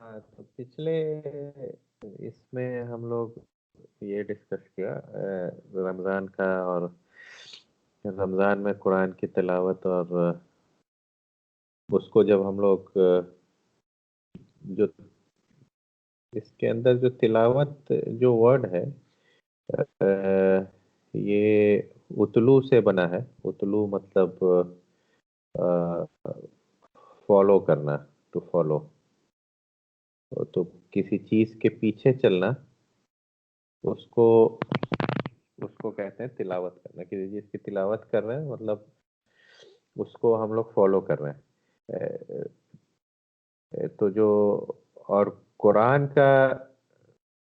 हाँ, तो पिछले इसमें हम लोग ये डिस्कस किया रमज़ान का, और रमज़ान में कुरान की तिलावत, और उसको जब हम लोग जो इसके अंदर जो तिलावत जो वर्ड है, ये उतलू से बना है। उतलू मतलब फॉलो करना, टू फॉलो। तो किसी चीज के पीछे चलना, उसको उसको कहते हैं तिलावत करना। किसी चीज की तिलावत कर रहे हैं मतलब उसको हम लोग फॉलो कर रहे हैं। तो जो और कुरान का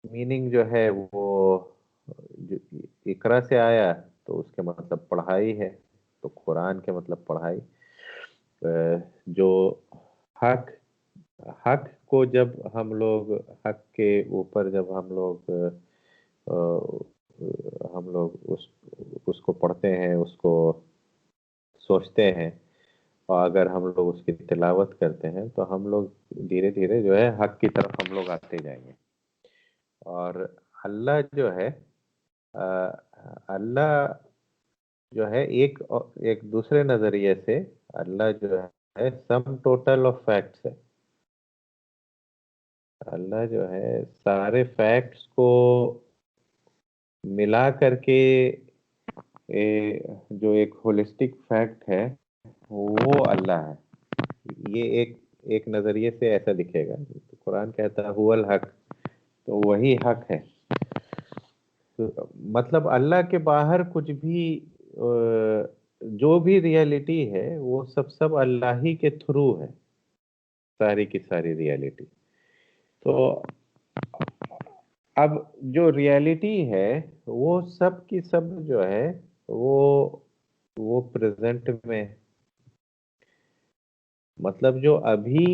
मीनिंग जो है वो जो इकरा से आया, तो उसके मतलब पढ़ाई है। तो कुरान के मतलब पढ़ाई। जो हक हक को जब हम लोग हक के ऊपर जब हम लोग हम लोग उसको पढ़ते हैं, उसको सोचते हैं, और अगर हम लोग उसकी तिलावत करते हैं, तो हम लोग धीरे धीरे जो है हक की तरफ हम लोग आते जाएंगे। और अल्लाह जो है, अल्लाह जो है एक दूसरे नजरिए से अल्लाह जो है सम टोटल ऑफ फैक्ट्स है। अल्लाह जो है सारे फैक्ट्स को मिला करके जो एक होलिस्टिक फैक्ट है, वो अल्लाह है। ये एक नजरिए से ऐसा दिखेगा। तो कुरान कहता है हुवल हक, तो वही हक है। तो मतलब अल्लाह के बाहर कुछ भी जो भी रियलिटी है वो सब सब अल्लाह ही के थ्रू है, सारी की सारी रियलिटी। तो अब जो रियलिटी है वो सब की सब जो है वो वो प्रेजेंट में है। मतलब जो अभी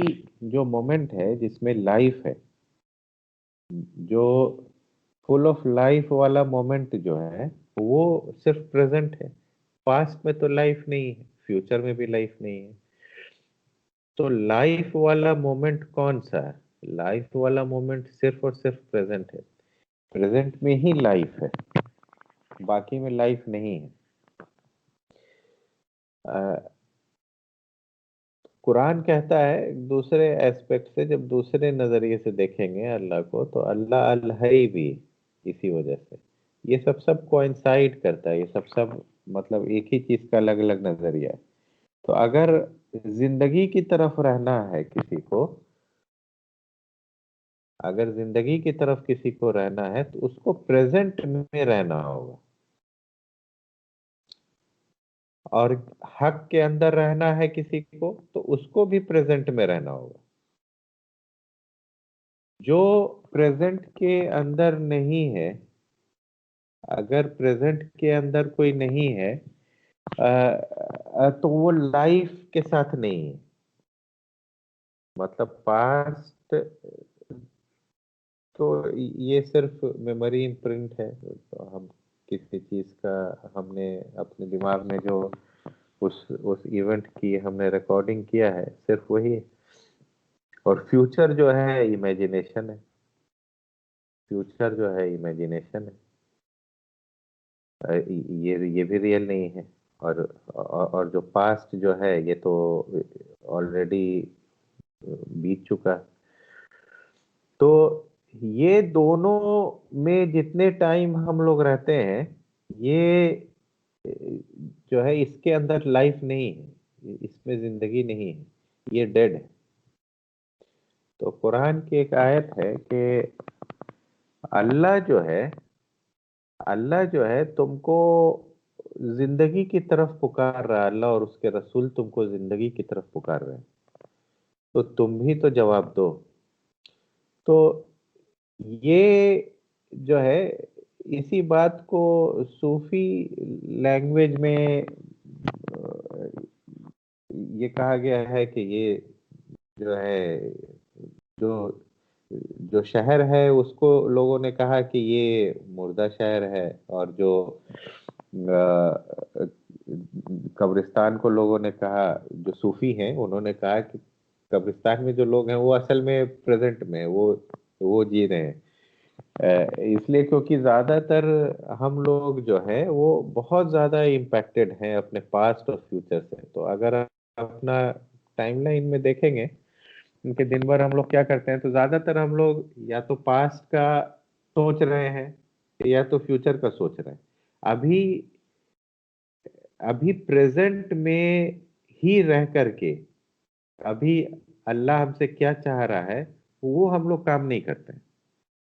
जो मोमेंट है जिसमें लाइफ है, जो फुल ऑफ लाइफ वाला मोमेंट जो है वो सिर्फ प्रेजेंट है। पास्ट में तो लाइफ नहीं है, फ्यूचर में भी लाइफ नहीं है। तो लाइफ वाला मोमेंट कौन सा है? लाइफ वाला मोमेंट सिर्फ और सिर्फ प्रेजेंट है। प्रेजेंट में ही लाइफ है, बाकी में लाइफ नहीं है। अ, कुरान कहता है दूसरे एस्पेक्ट से, जब दूसरे नजरिए से देखेंगे अल्लाह को, तो अल्लाह अल है भी इसी वजह से। ये सब सब कोइंसाइड करता है, ये सब सब मतलब एक ही चीज का अलग अलग नजरिया है। तो अगर जिंदगी की तरफ रहना है किसी को, अगर जिंदगी की तरफ किसी को रहना है, तो उसको प्रेजेंट में रहना होगा। और हक के अंदर रहना है किसी को, तो उसको भी प्रेजेंट में रहना होगा। जो प्रेजेंट के अंदर नहीं है, अगर प्रेजेंट के अंदर कोई नहीं है, तो वो लाइफ के साथ नहीं है। मतलब पास्ट तो ये सिर्फ मेमोरी इम्प्रिंट है। तो हम किसी चीज का हमने अपने दिमाग में जो उस इवेंट की हमने रिकॉर्डिंग किया है, सिर्फ वही है। और फ्यूचर जो है इमेजिनेशन है। फ्यूचर जो है इमेजिनेशन है। ये भी रियल नहीं है। और जो पास्ट जो है ये तो ऑलरेडी बीत चुका है। तो ये दोनों में जितने टाइम हम लोग रहते हैं, ये जो है इसके अंदर लाइफ नहीं है, इसमें जिंदगी नहीं है, ये डेड है। तो कुरान की एक आयत है कि अल्लाह जो है अल्लाह जो है तुमको जिंदगी की तरफ पुकार रहा है। अल्लाह और उसके रसूल तुमको जिंदगी की तरफ पुकार रहे हैं, तो तुम भी तो जवाब दो। तो ये जो है इसी बात को सूफी लैंग्वेज में ये कहा गया है कि ये जो है जो जो शहर है उसको लोगों ने कहा कि ये मुर्दा शहर है। और जो कब्रिस्तान को लोगों ने कहा, जो सूफी हैं उन्होंने कहा कि कब्रिस्तान में जो लोग हैं वो असल में प्रेजेंट में वो जी रहे हैं। इसलिए क्योंकि ज्यादातर हम लोग जो है वो बहुत ज्यादा इम्पैक्टेड हैं अपने पास्ट और फ्यूचर से। तो अगर आप अपना टाइमलाइन में देखेंगे कि दिन भर हम लोग क्या करते हैं, तो ज्यादातर हम लोग या तो पास्ट का सोच रहे हैं या तो फ्यूचर का सोच रहे हैं। अभी अभी प्रेजेंट में ही रह करके अभी अल्लाह हमसे क्या चाह रहा है वो हम लोग काम नहीं करते हैं।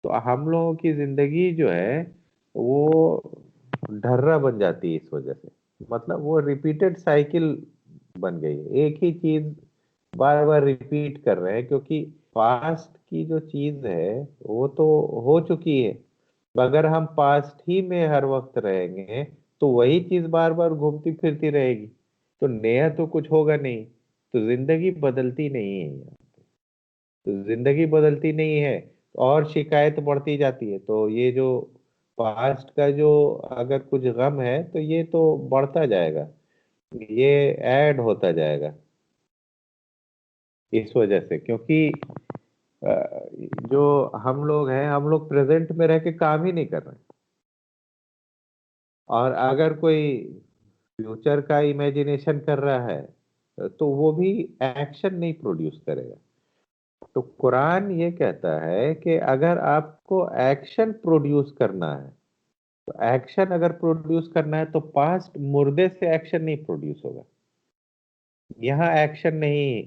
तो हम लोगों की जिंदगी जो है वो ढर्रा बन जाती है इस वजह से। मतलब वो रिपीटेड साइकिल बन गई है, एक ही चीज बार बार रिपीट कर रहे हैं, क्योंकि पास्ट की जो चीज है वो तो हो चुकी है। अगर हम पास्ट ही में हर वक्त रहेंगे तो वही चीज बार बार घूमती फिरती रहेगी, तो नया तो कुछ होगा नहीं। तो जिंदगी बदलती नहीं है यहाँ। तो जिंदगी बदलती नहीं है और शिकायत बढ़ती जाती है। तो ये जो पास्ट का जो अगर कुछ गम है तो ये तो बढ़ता जाएगा, ये ऐड होता जाएगा इस वजह से। क्योंकि अ, जो हम लोग हैं हम लोग प्रेजेंट में रह के काम ही नहीं कर रहे हैं। और अगर कोई फ्यूचर का इमेजिनेशन कर रहा है तो वो भी एक्शन नहीं प्रोड्यूस करेगा। तो कुरान ये कहता है कि अगर आपको एक्शन प्रोड्यूस करना है, तो एक्शन अगर प्रोड्यूस करना है तो पास्ट मुर्दे से एक्शन नहीं प्रोड्यूस होगा। यहाँ एक्शन नहीं,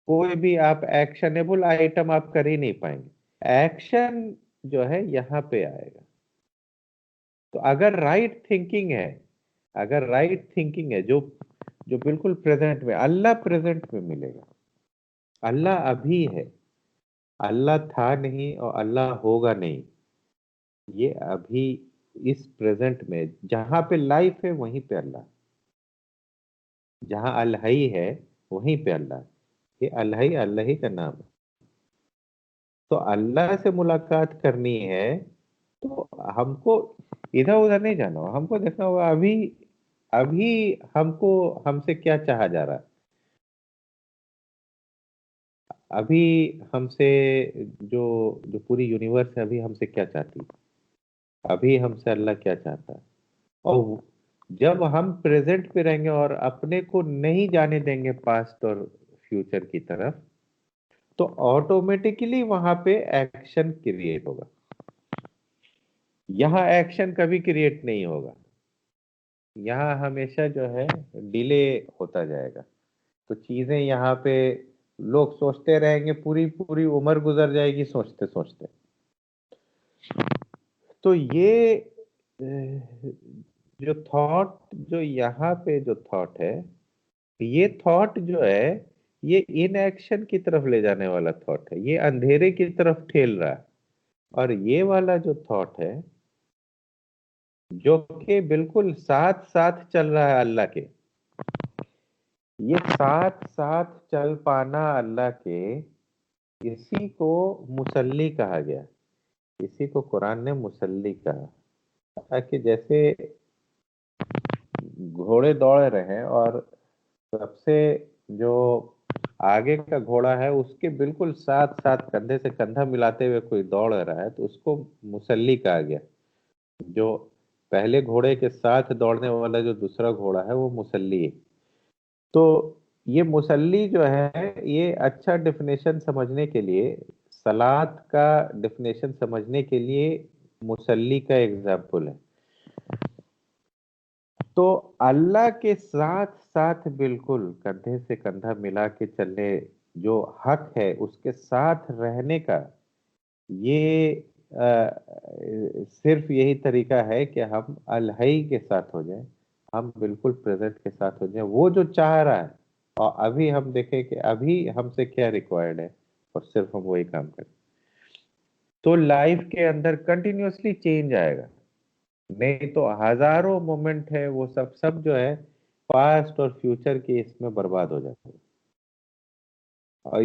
कोई भी आप एक्शनेबल आइटम आप कर ही नहीं पाएंगे। एक्शन जो है यहाँ पे आएगा। तो अगर राइट थिंकिंग है, अगर राइट थिंकिंग है जो जो बिल्कुल प्रेजेंट में, अल्लाह प्रेजेंट में मिलेगा। अल्लाह अभी है, अल्लाह था नहीं और अल्लाह होगा नहीं। ये अभी इस प्रेजेंट में जहां पे लाइफ है वहीं पे अल्लाह, जहां अल्लाही है वहीं पे अल्लाह। ये अल्लाही अल्लाही का नाम है। तो अल्लाह से मुलाकात करनी है तो हमको इधर उधर नहीं जाना होगा, हमको देखना होगा अभी। अभी हमको हमसे क्या चाहा जा रहा है, अभी हमसे जो जो पूरी यूनिवर्स है अभी हमसे क्या चाहती है, अभी हमसे अल्लाह क्या चाहता है। और जब हम प्रेजेंट पे रहेंगे और अपने को नहीं जाने देंगे पास्ट और फ्यूचर की तरफ, तो ऑटोमेटिकली वहां पे एक्शन क्रिएट होगा। यहाँ एक्शन कभी क्रिएट नहीं होगा, यहाँ हमेशा जो है डिले होता जाएगा। तो चीजें यहाँ पे लोग सोचते रहेंगे, पूरी पूरी उम्र गुजर जाएगी सोचते सोचते। तो ये जो थॉट, जो यहाँ पे जो थॉट है, ये थॉट जो है ये इन एक्शन की तरफ ले जाने वाला थॉट है, ये अंधेरे की तरफ ठेल रहा है। और ये वाला जो थॉट है जो कि बिल्कुल साथ साथ चल रहा है अल्लाह के, ये साथ साथ चल पाना अल्लाह के, इसी को मुसल्ली कहा गया। इसी को कुरान ने मुसल्ली कहा। ताकि जैसे घोड़े दौड़ रहे हैं और सबसे जो आगे का घोड़ा है उसके बिल्कुल साथ साथ कंधे से कंधा मिलाते हुए कोई दौड़ रहा है, तो उसको मुसल्ली कहा गया। जो पहले घोड़े के साथ दौड़ने वाला जो दूसरा घोड़ा है वो मुसल्ली है। तो ये मुसल्ली जो है ये अच्छा डेफिनेशन समझने के लिए, सलात का डेफिनेशन समझने के लिए मुसल्ली का एग्जाम्पल है। तो अल्लाह के साथ साथ बिल्कुल कंधे से कंधा मिला के चलने जो हक है उसके साथ रहने का, ये सिर्फ यही तरीका है कि हम अलहई के साथ हो जाएं, हम बिल्कुल प्रेजेंट के साथ हो जाएं, वो जो चाह रहा है। और अभी हम देखें कि अभी हमसे क्या रिक्वायर्ड है और सिर्फ हम वही काम करें, तो लाइफ के अंदर कंटिन्यूअसली चेंज आएगा। नहीं तो हजारों मोमेंट है वो सब सब जो है पास्ट और फ्यूचर के इसमें बर्बाद हो जाते हैं। और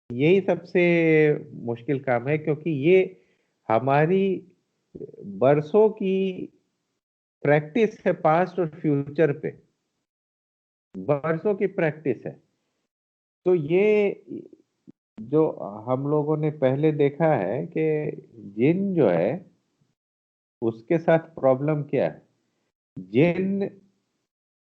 यही सबसे मुश्किल काम है, क्योंकि ये हमारी बरसों की प्रैक्टिस है पास्ट और फ्यूचर पे। बरसों की प्रैक्टिस है। तो ये जो हम लोगों ने पहले देखा है कि जिन जो है उसके साथ प्रॉब्लम क्या है, जिन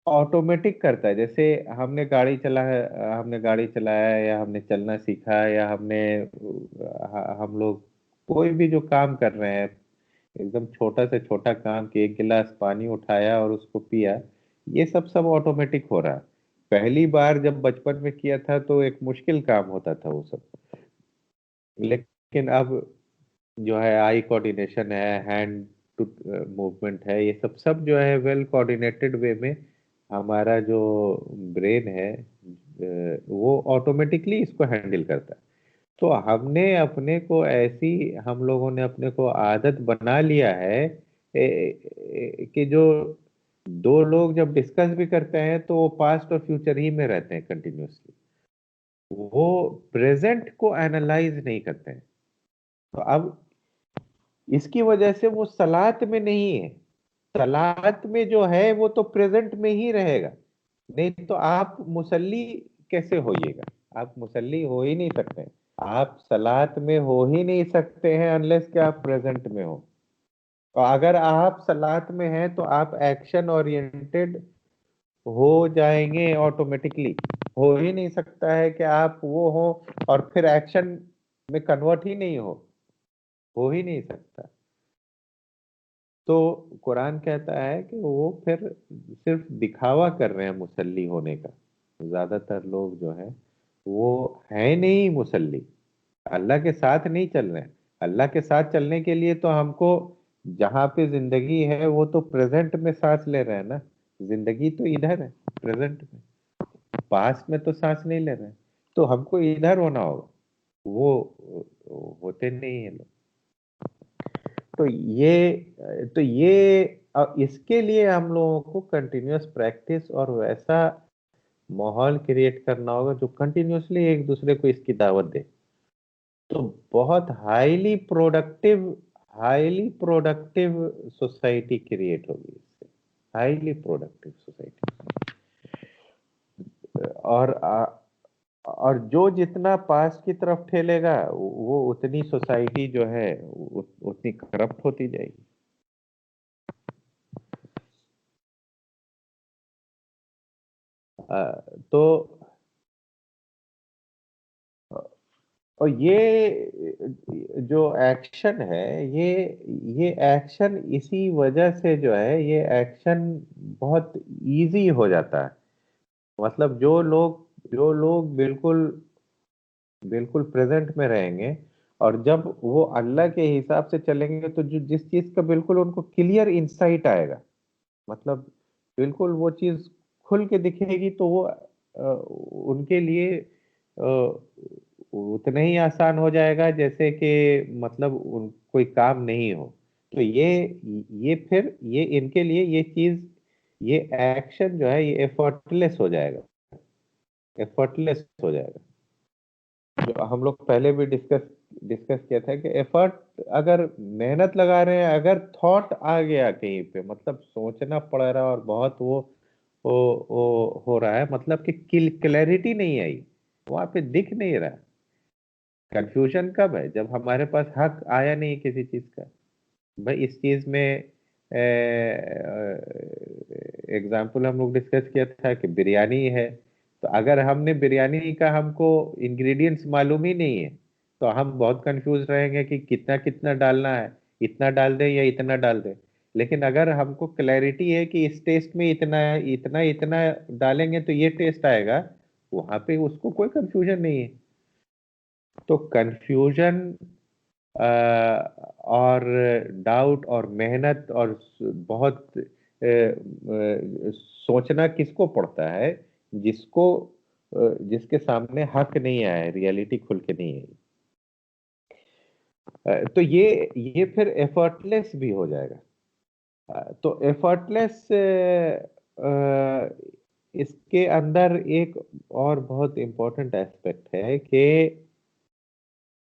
ऑटोमेटिक करता है। जैसे हमने गाड़ी चलाया है, या हमने चलना सीखा है, या हम लोग कोई भी जो काम कर रहे हैं, एकदम छोटा से छोटा काम कि एक गिलास पानी उठाया और उसको पिया, ये सब सब ऑटोमेटिक हो रहा है। पहली बार जब बचपन में किया था तो एक मुश्किल काम होता था वो सब, लेकिन अब जो है आई कोऑर्डिनेशन है, हैंड टू मूवमेंट है, ये सब सब जो है वेल कोऑर्डिनेटेड वे में हमारा जो ब्रेन है वो ऑटोमेटिकली इसको हैंडल करता है। तो हम लोगों ने अपने को आदत बना लिया है कि जो दो लोग जब डिस्कस भी करते हैं तो वो पास्ट और फ्यूचर ही में रहते हैं कंटिन्यूअसली, वो प्रेजेंट को एनालाइज नहीं करते हैं। तो अब इसकी वजह से वो सलात में नहीं है। सलात में जो है वो तो प्रेजेंट में ही रहेगा, नहीं तो आप मुसल्ली कैसे होइएगा? आप मुसल्ली हो ही नहीं सकते। आप सलात में हो ही नहीं सकते हैं अनलेस कि आप प्रेजेंट में हो। और अगर आप सलात में हैं तो आप एक्शन ओरिएंटेड हो जाएंगे ऑटोमेटिकली। हो ही नहीं सकता है कि आप वो हो और फिर एक्शन में कन्वर्ट ही नहीं हो ही नहीं सकता। तो कुरान कहता है कि वो फिर सिर्फ दिखावा कर रहे हैं मुसल्ली होने का। ज्यादातर लोग जो है वो है नहीं मुसल्ली, अल्लाह के साथ नहीं चल रहे हैं। अल्लाह के साथ चलने के लिए तो हमको जहाँ पे जिंदगी है वो तो प्रेजेंट में सांस ले रहे हैं ना। जिंदगी तो इधर है, प्रेजेंट में। पास्ट में तो सांस नहीं ले रहे हैं, तो हमको इधर होना होगा। वो होते नहीं है लोग। तो इसके लिए हम लोगों को कंटिन्यूअस प्रैक्टिस और वैसा माहौल क्रिएट करना होगा जो कंटिन्यूअसली एक दूसरे को इसकी दावत दे। तो बहुत हाईली प्रोडक्टिव सोसाइटी क्रिएट होगी इससे। Highly productive society. और और जो जितना पास की तरफ ठेलेगा वो उतनी सोसाइटी जो है उतनी करप्ट होती जाएगी। तो और जो एक्शन है, ये ये एक्शन इसी वजह से जो है ये एक्शन बहुत इजी हो जाता है। मतलब जो लोग बिल्कुल बिल्कुल प्रेजेंट में रहेंगे, और जब वो अल्लाह के हिसाब से चलेंगे तो जो जिस चीज का बिल्कुल उनको क्लियर इंसाइट आएगा, मतलब बिल्कुल वो चीज खुल के दिखेगी, तो वो उनके लिए उतना ही आसान हो जाएगा जैसे कि मतलब कोई काम नहीं हो। तो ये इनके लिए ये एक्शन जो है ये एफर्टलेस हो जाएगा। एफर्टलेस हो जाएगा। जो हम लोग पहले भी डिस्कस डिस्कस किया था कि एफर्ट, अगर मेहनत लगा रहे हैं, अगर थॉट आ गया कहीं पे, मतलब सोचना पड़ रहा है और बहुत वो हो रहा है, मतलब कि क्लैरिटी नहीं आई, वहां पे दिख नहीं रहा। कंफ्यूजन कब है? जब हमारे पास हक आया नहीं किसी चीज का। भाई इस चीज में एग्जाम्पल हम लोग डिस्कस किया था कि बिरयानी है। तो अगर हमने बिरयानी का हमको इंग्रेडिएंट्स मालूम ही नहीं है, तो हम बहुत कंफ्यूज रहेंगे कि कितना कितना डालना है, इतना डाल दें या इतना डाल दें। लेकिन अगर हमको क्लैरिटी है कि इस टेस्ट में इतना है, इतना इतना डालेंगे तो ये टेस्ट आएगा, वहां पे उसको कोई कंफ्यूजन नहीं है। तो कंफ्यूजन और डाउट और मेहनत और बहुत सोचना किसको पड़ता है? जिसके सामने हक नहीं आया है, रियलिटी खुल के नहीं है। तो ये फिर एफर्टलेस भी हो जाएगा। तो एफर्टलेस इसके अंदर एक और बहुत इंपॉर्टेंट एस्पेक्ट है कि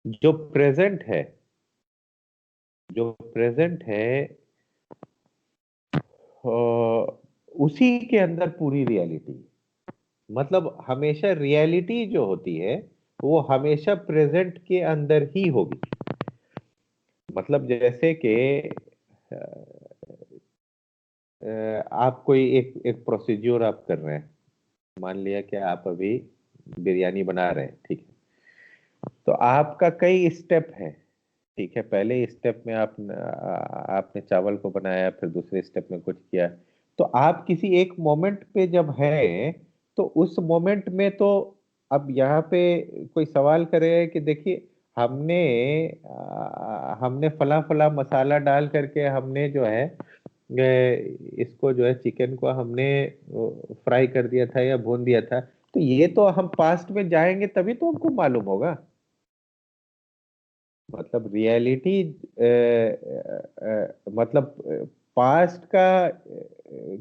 जो प्रेजेंट है जो प्रेजेंट है उसी के अंदर पूरी रियलिटी। मतलब हमेशा रियलिटी जो होती है वो हमेशा प्रेजेंट के अंदर ही होगी। मतलब जैसे कि आप कोई एक एक प्रोसीज्योर आप कर रहे हैं। मान लिया कि आप अभी बिरयानी बना रहे हैं, ठीक है। तो आपका कई स्टेप है, ठीक है। पहले स्टेप में आपने चावल को बनाया, फिर दूसरे स्टेप में कुछ किया। तो आप किसी एक मोमेंट पे जब है, तो उस मोमेंट में तो अब यहाँ पे कोई सवाल करे कि देखिए हमने हमने फला फला मसाला डाल करके हमने जो है इसको जो है चिकन को हमने फ्राई कर दिया था या भून दिया था। तो ये तो हम पास्ट में जाएंगे तभी तो हमको मालूम होगा। मतलब रियलिटी मतलब पास्ट का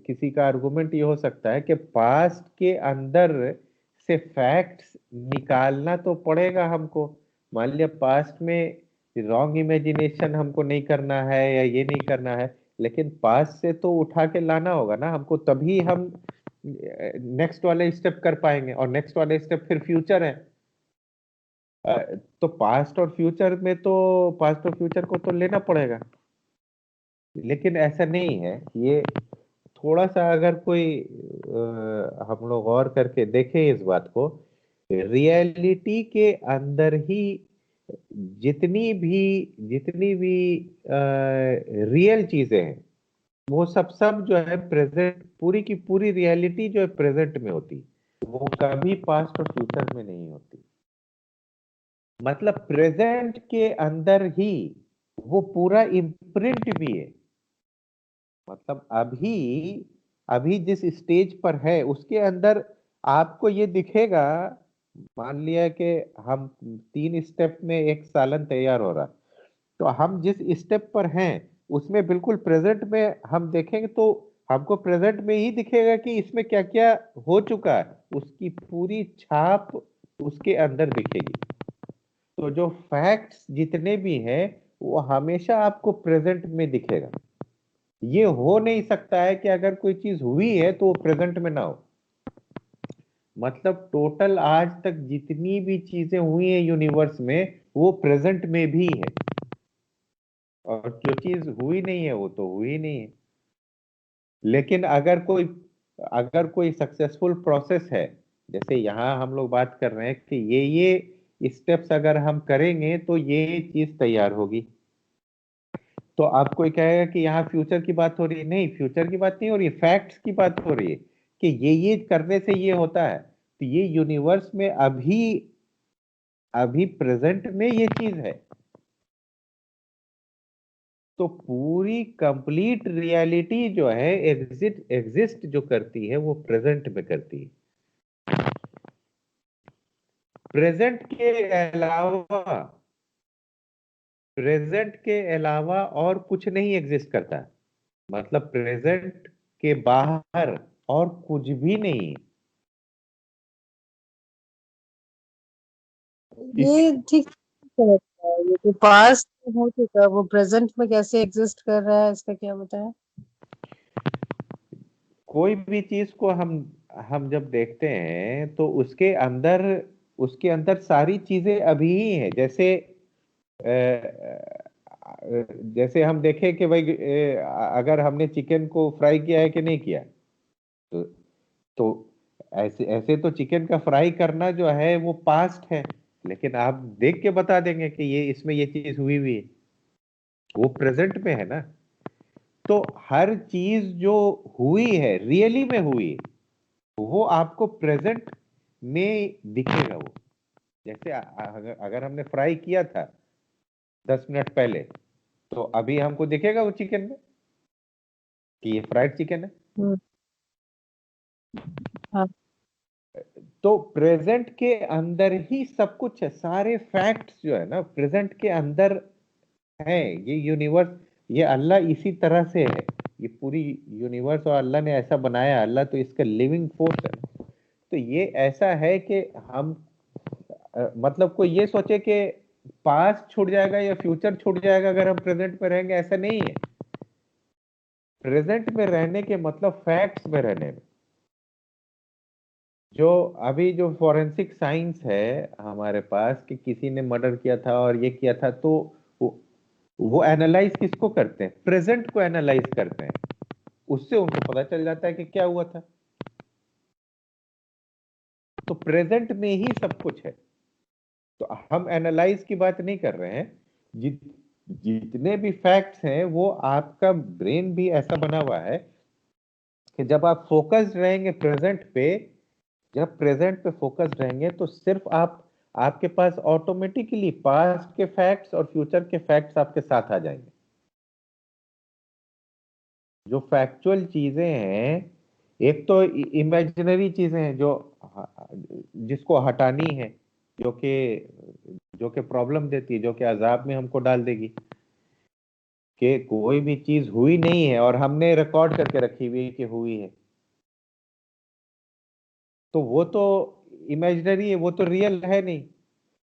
किसी का आर्गुमेंट ये हो सकता है कि पास्ट के अंदर से फैक्ट्स निकालना तो पड़ेगा हमको। मान लिया पास्ट में रॉन्ग इमेजिनेशन हमको नहीं करना है या ये नहीं करना है, लेकिन पास्ट से तो उठा के लाना होगा ना हमको, तभी हम नेक्स्ट वाले स्टेप कर पाएंगे। और नेक्स्ट वाले स्टेप फिर फ्यूचर है। अ, तो पास्ट और फ्यूचर में तो पास्ट और फ्यूचर को तो लेना पड़ेगा। लेकिन ऐसा नहीं है ये। थोड़ा सा अगर कोई हम लोग गौर करके देखें इस बात को, रियलिटी के अंदर ही जितनी भी रियल चीजें हैं वो सब सब जो है प्रेजेंट, पूरी की पूरी रियलिटी जो है प्रेजेंट में होती है। वो कभी पास्ट और फ्यूचर में नहीं होती। मतलब प्रेजेंट के अंदर ही वो पूरा इम्प्रिंट भी है। मतलब अभी अभी जिस स्टेज पर है उसके अंदर आपको ये दिखेगा। मान लिया कि हम 3 स्टेप में एक सालन तैयार हो रहा, तो हम जिस स्टेप पर हैं उसमें बिल्कुल प्रेजेंट में हम देखेंगे तो हमको प्रेजेंट में ही दिखेगा कि इसमें क्या क्या हो चुका है, उसकी पूरी छाप उसके अंदर दिखेगी। तो जो फैक्ट्स जितने भी हैं वो हमेशा आपको प्रेजेंट में दिखेगा। ये हो नहीं सकता है कि अगर कोई चीज हुई है तो वो प्रेजेंट में ना हो। मतलब टोटल आज तक जितनी भी चीजें हुई हैं यूनिवर्स में वो प्रेजेंट में भी है। और जो चीज हुई नहीं है वो तो हुई नहीं है। लेकिन अगर कोई सक्सेसफुल प्रोसेस है, जैसे यहाँ हम लोग बात कर रहे हैं कि ये स्टेप्स अगर हम करेंगे तो ये चीज तैयार होगी। तो आप कोई कहेगा कि यहाँ फ्यूचर की बात हो रही है, नहीं फ्यूचर की बात नहीं हो रही है, फैक्ट्स की बात हो रही है कि ये करने से ये होता है। तो ये यूनिवर्स में अभी अभी प्रेजेंट में ये चीज है। तो पूरी कंप्लीट रियलिटी जो है एग्जिस्ट जो करती है वो प्रेजेंट में करती है। प्रेजेंट के अलावा प्रेजेंट के अलावा और कुछ नहीं एग्जिस्ट करता। मतलब प्रेजेंट के बाहर और कुछ भी नहीं है। इसी ये ठीक लगता है। ये जो पास्ट हो चुका है वो प्रेजेंट में कैसे एग्जिस्ट कर रहा है, इसका क्या बताया? कोई भी चीज को हम जब देखते हैं तो उसके अंदर सारी चीजें अभी ही हैं। जैसे हम देखें कि भाई अगर हमने चिकन को फ्राई किया है कि नहीं किया। तो, तो ऐसे ऐसे तो चिकन का फ्राई करना जो है वो पास्ट है। लेकिन आप देख के बता देंगे कि ये इसमें ये चीज हुई हुई है, वो प्रेजेंट में है ना। तो हर चीज जो हुई है रियली में हुई है वो आपको प्रेजेंट में दिखेगा। वो जैसे अगर हमने फ्राई किया था 10 मिनट पहले, तो अभी हमको दिखेगा वो चिकन में कि ये फ्राइड चिकन है। हम्म। हाँ। तो प्रेजेंट के अंदर ही सब कुछ है। सारे फैक्ट्स जो है ना प्रेजेंट के अंदर है। ये यूनिवर्स, ये अल्लाह इसी तरह से है। ये पूरी यूनिवर्स और अल्लाह ने ऐसा बनाया, अल्लाह तो इसका लिविंग फोर्स है। तो ये ऐसा है कि हम मतलब कोई ये सोचे कि पास्ट छूट जाएगा या फ्यूचर छूट जाएगा अगर हम प्रेजेंट में रहेंगे, ऐसा नहीं है। प्रेजेंट में रहने के मतलब फैक्ट्स में रहने में। जो अभी जो फॉरेंसिक साइंस है हमारे पास कि किसी ने मर्डर किया था और ये किया था, तो वो, वो एनालाइज किसको करते हैं? प्रेजेंट को एनालाइज करते हैं। उससे उनको पता चल जाता है कि क्या हुआ था। तो प्रेजेंट में ही सब कुछ है। तो हम एनालाइज की बात नहीं कर रहे हैं। जित जितने भी फैक्ट्स हैं वो आपका ब्रेन भी ऐसा बना हुआ है कि जब आप फोकस्ड रहेंगे प्रेजेंट पे, जब प्रेजेंट पे फोकस्ड रहेंगे तो सिर्फ आप, आपके पास ऑटोमेटिकली पास्ट के फैक्ट्स और फ्यूचर के फैक्ट्स आपके साथ आ जाएंगे। जो फैक्चुअल चीजें हैं, एक तो इमेजिनरी चीजें हैं जो जिसको हटानी है, जो कि जो कि प्रॉब्लम देती है, जो कि अजाब में हमको डाल देगी, कि कोई भी चीज हुई नहीं है और हमने रिकॉर्ड करके रखी हुई है कि हुई है, तो वो तो इमेजिनरी है, वो तो रियल है नहीं।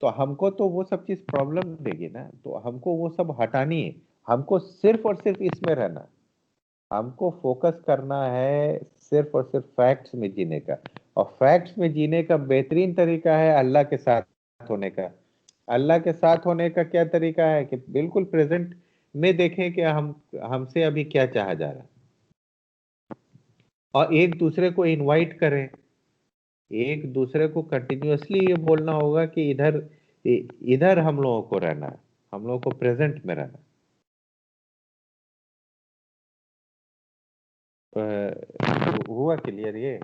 तो हमको तो वो सब चीज प्रॉब्लम देगी ना, तो हमको वो सब हटानी है। हमको सिर्फ और सिर्फ इसमें रहना है। हमको फोकस करना है सिर्फ और सिर्फ फैक्ट्स में जीने का। और फैक्ट्स में जीने का बेहतरीन तरीका है अल्लाह के साथ होने का। अल्लाह के साथ होने का क्या तरीका है कि बिल्कुल प्रेजेंट में देखें कि हम, हमसे अभी क्या चाहा जा रहा है, और एक दूसरे को इनवाइट करें। एक दूसरे को कंटिन्यूअसली ये बोलना होगा कि इधर, इधर हम लोगों को रहना है, हम लोगों को प्रेजेंट में रहना है। हुआ क्लियर ये?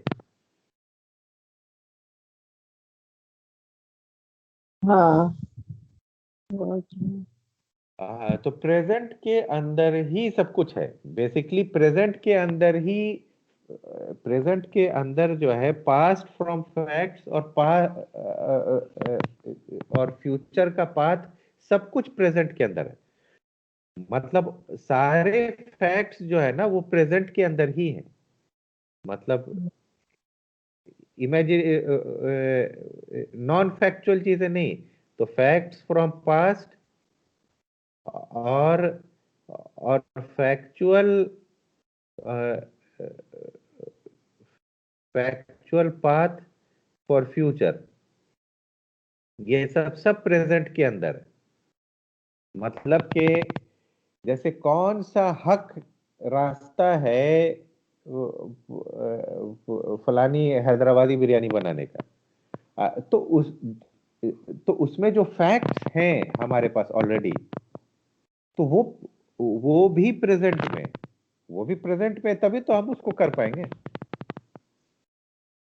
हाँ। तो प्रेजेंट के अंदर ही सब कुछ है। बेसिकली प्रेजेंट के अंदर ही, प्रेजेंट के अंदर जो है पास्ट फ्रॉम फैक्ट्स और और फ्यूचर का पाथ, सब कुछ प्रेजेंट के अंदर है। मतलब सारे फैक्ट्स जो है ना वो प्रेजेंट के अंदर ही है। मतलब इमेजिन नॉन फैक्चुअल चीजें नहीं, तो फैक्ट्स फ्रॉम पास्ट और factual, factual path for future, ये सब सब प्रेजेंट के अंदर है। मतलब कि जैसे कौन सा हक रास्ता है फलानी हैदराबादी बिरयानी बनाने का, तो उस, तो उसमें जो फैक्ट्स हैं हमारे पास ऑलरेडी, तो वो भी प्रेजेंट में, वो भी प्रेजेंट में, तभी तो हम उसको कर पाएंगे।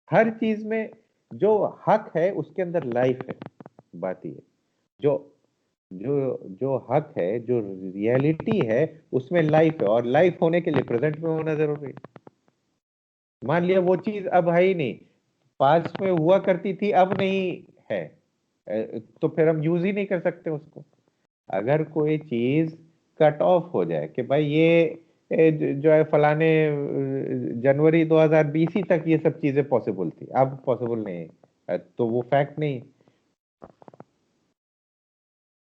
हर चीज में जो हक है उसके अंदर लाइफ है। बात ये है, जो जो हक है, जो रियलिटी है, उसमें लाइफ है, और लाइफ होने के लिए प्रेजेंट में होना जरूरी है। मान लिया वो चीज अब है ही नहीं, पास्ट में हुआ करती थी अब नहीं है, तो फिर हम यूज ही नहीं कर सकते उसको। अगर कोई चीज कट ऑफ हो जाए कि भाई ये जो है फलाने जनवरी 2020 ही तक ये सब चीजें पॉसिबल थी, अब पॉसिबल नहीं है, तो वो फैक्ट नहीं।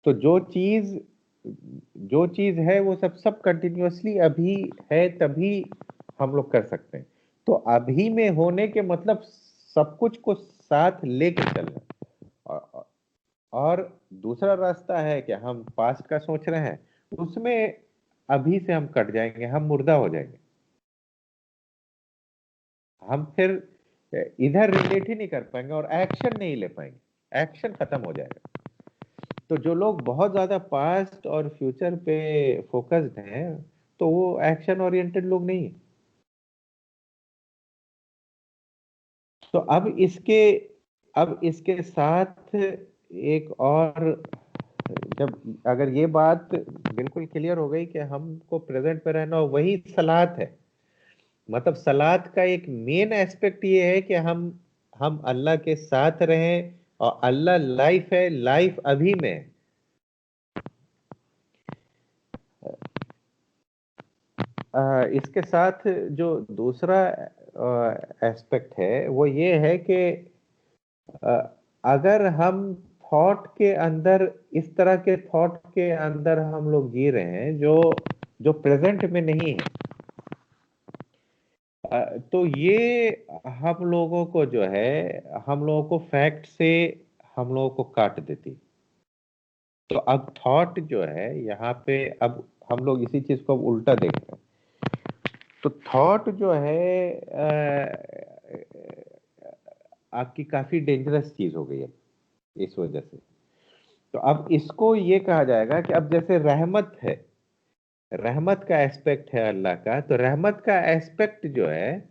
तो जो चीज है वो सब सब कंटिन्यूअसली अभी है, तभी हम लोग कर सकते हैं। तो अभी में होने के मतलब सब कुछ को साथ लेके चलना। और, और दूसरा रास्ता है कि हम पास्ट का सोच रहे हैं, उसमें अभी से हम कट जाएंगे, हम मुर्दा हो जाएंगे। हम फिर इधर रिलेट ही नहीं कर पाएंगे और एक्शन नहीं ले पाएंगे, एक्शन खत्म हो जाएगा। तो जो लोग बहुत ज्यादा पास्ट और फ्यूचर पे फोकस्ड हैं, तो वो एक्शन ओरिएंटेड लोग नहीं है। तो अब इसके साथ एक और, जब अगर ये बात बिल्कुल क्लियर हो गई कि हमको प्रेजेंट पे रहना, और वही सलात है। मतलब सलात का एक मेन एस्पेक्ट ये है कि हम अल्लाह के साथ रहें, और अल्लाह लाइफ है, लाइफ अभी में है। इसके साथ जो दूसरा एस्पेक्ट है वो ये है कि अ, अगर हम थॉट के अंदर, इस तरह के थॉट के अंदर हम लोग जी रहे हैं जो जो प्रेजेंट में नहीं है, तो ये हम लोगों को जो है, हम लोगों को फैक्ट से हम लोगों को काट देती। तो अब थॉट जो है यहाँ पे, अब हम लोग इसी चीज को अब उल्टा देख रहे हैं। तो थॉट जो है आपकी काफी डेंजरस चीज हो गई है इस वजह से। तो अब इसको ये कहा जाएगा कि अब जैसे रहमत है, रहमत का एस्पेक्ट है अल्लाह का, तो रहमत का एस्पेक्ट जो है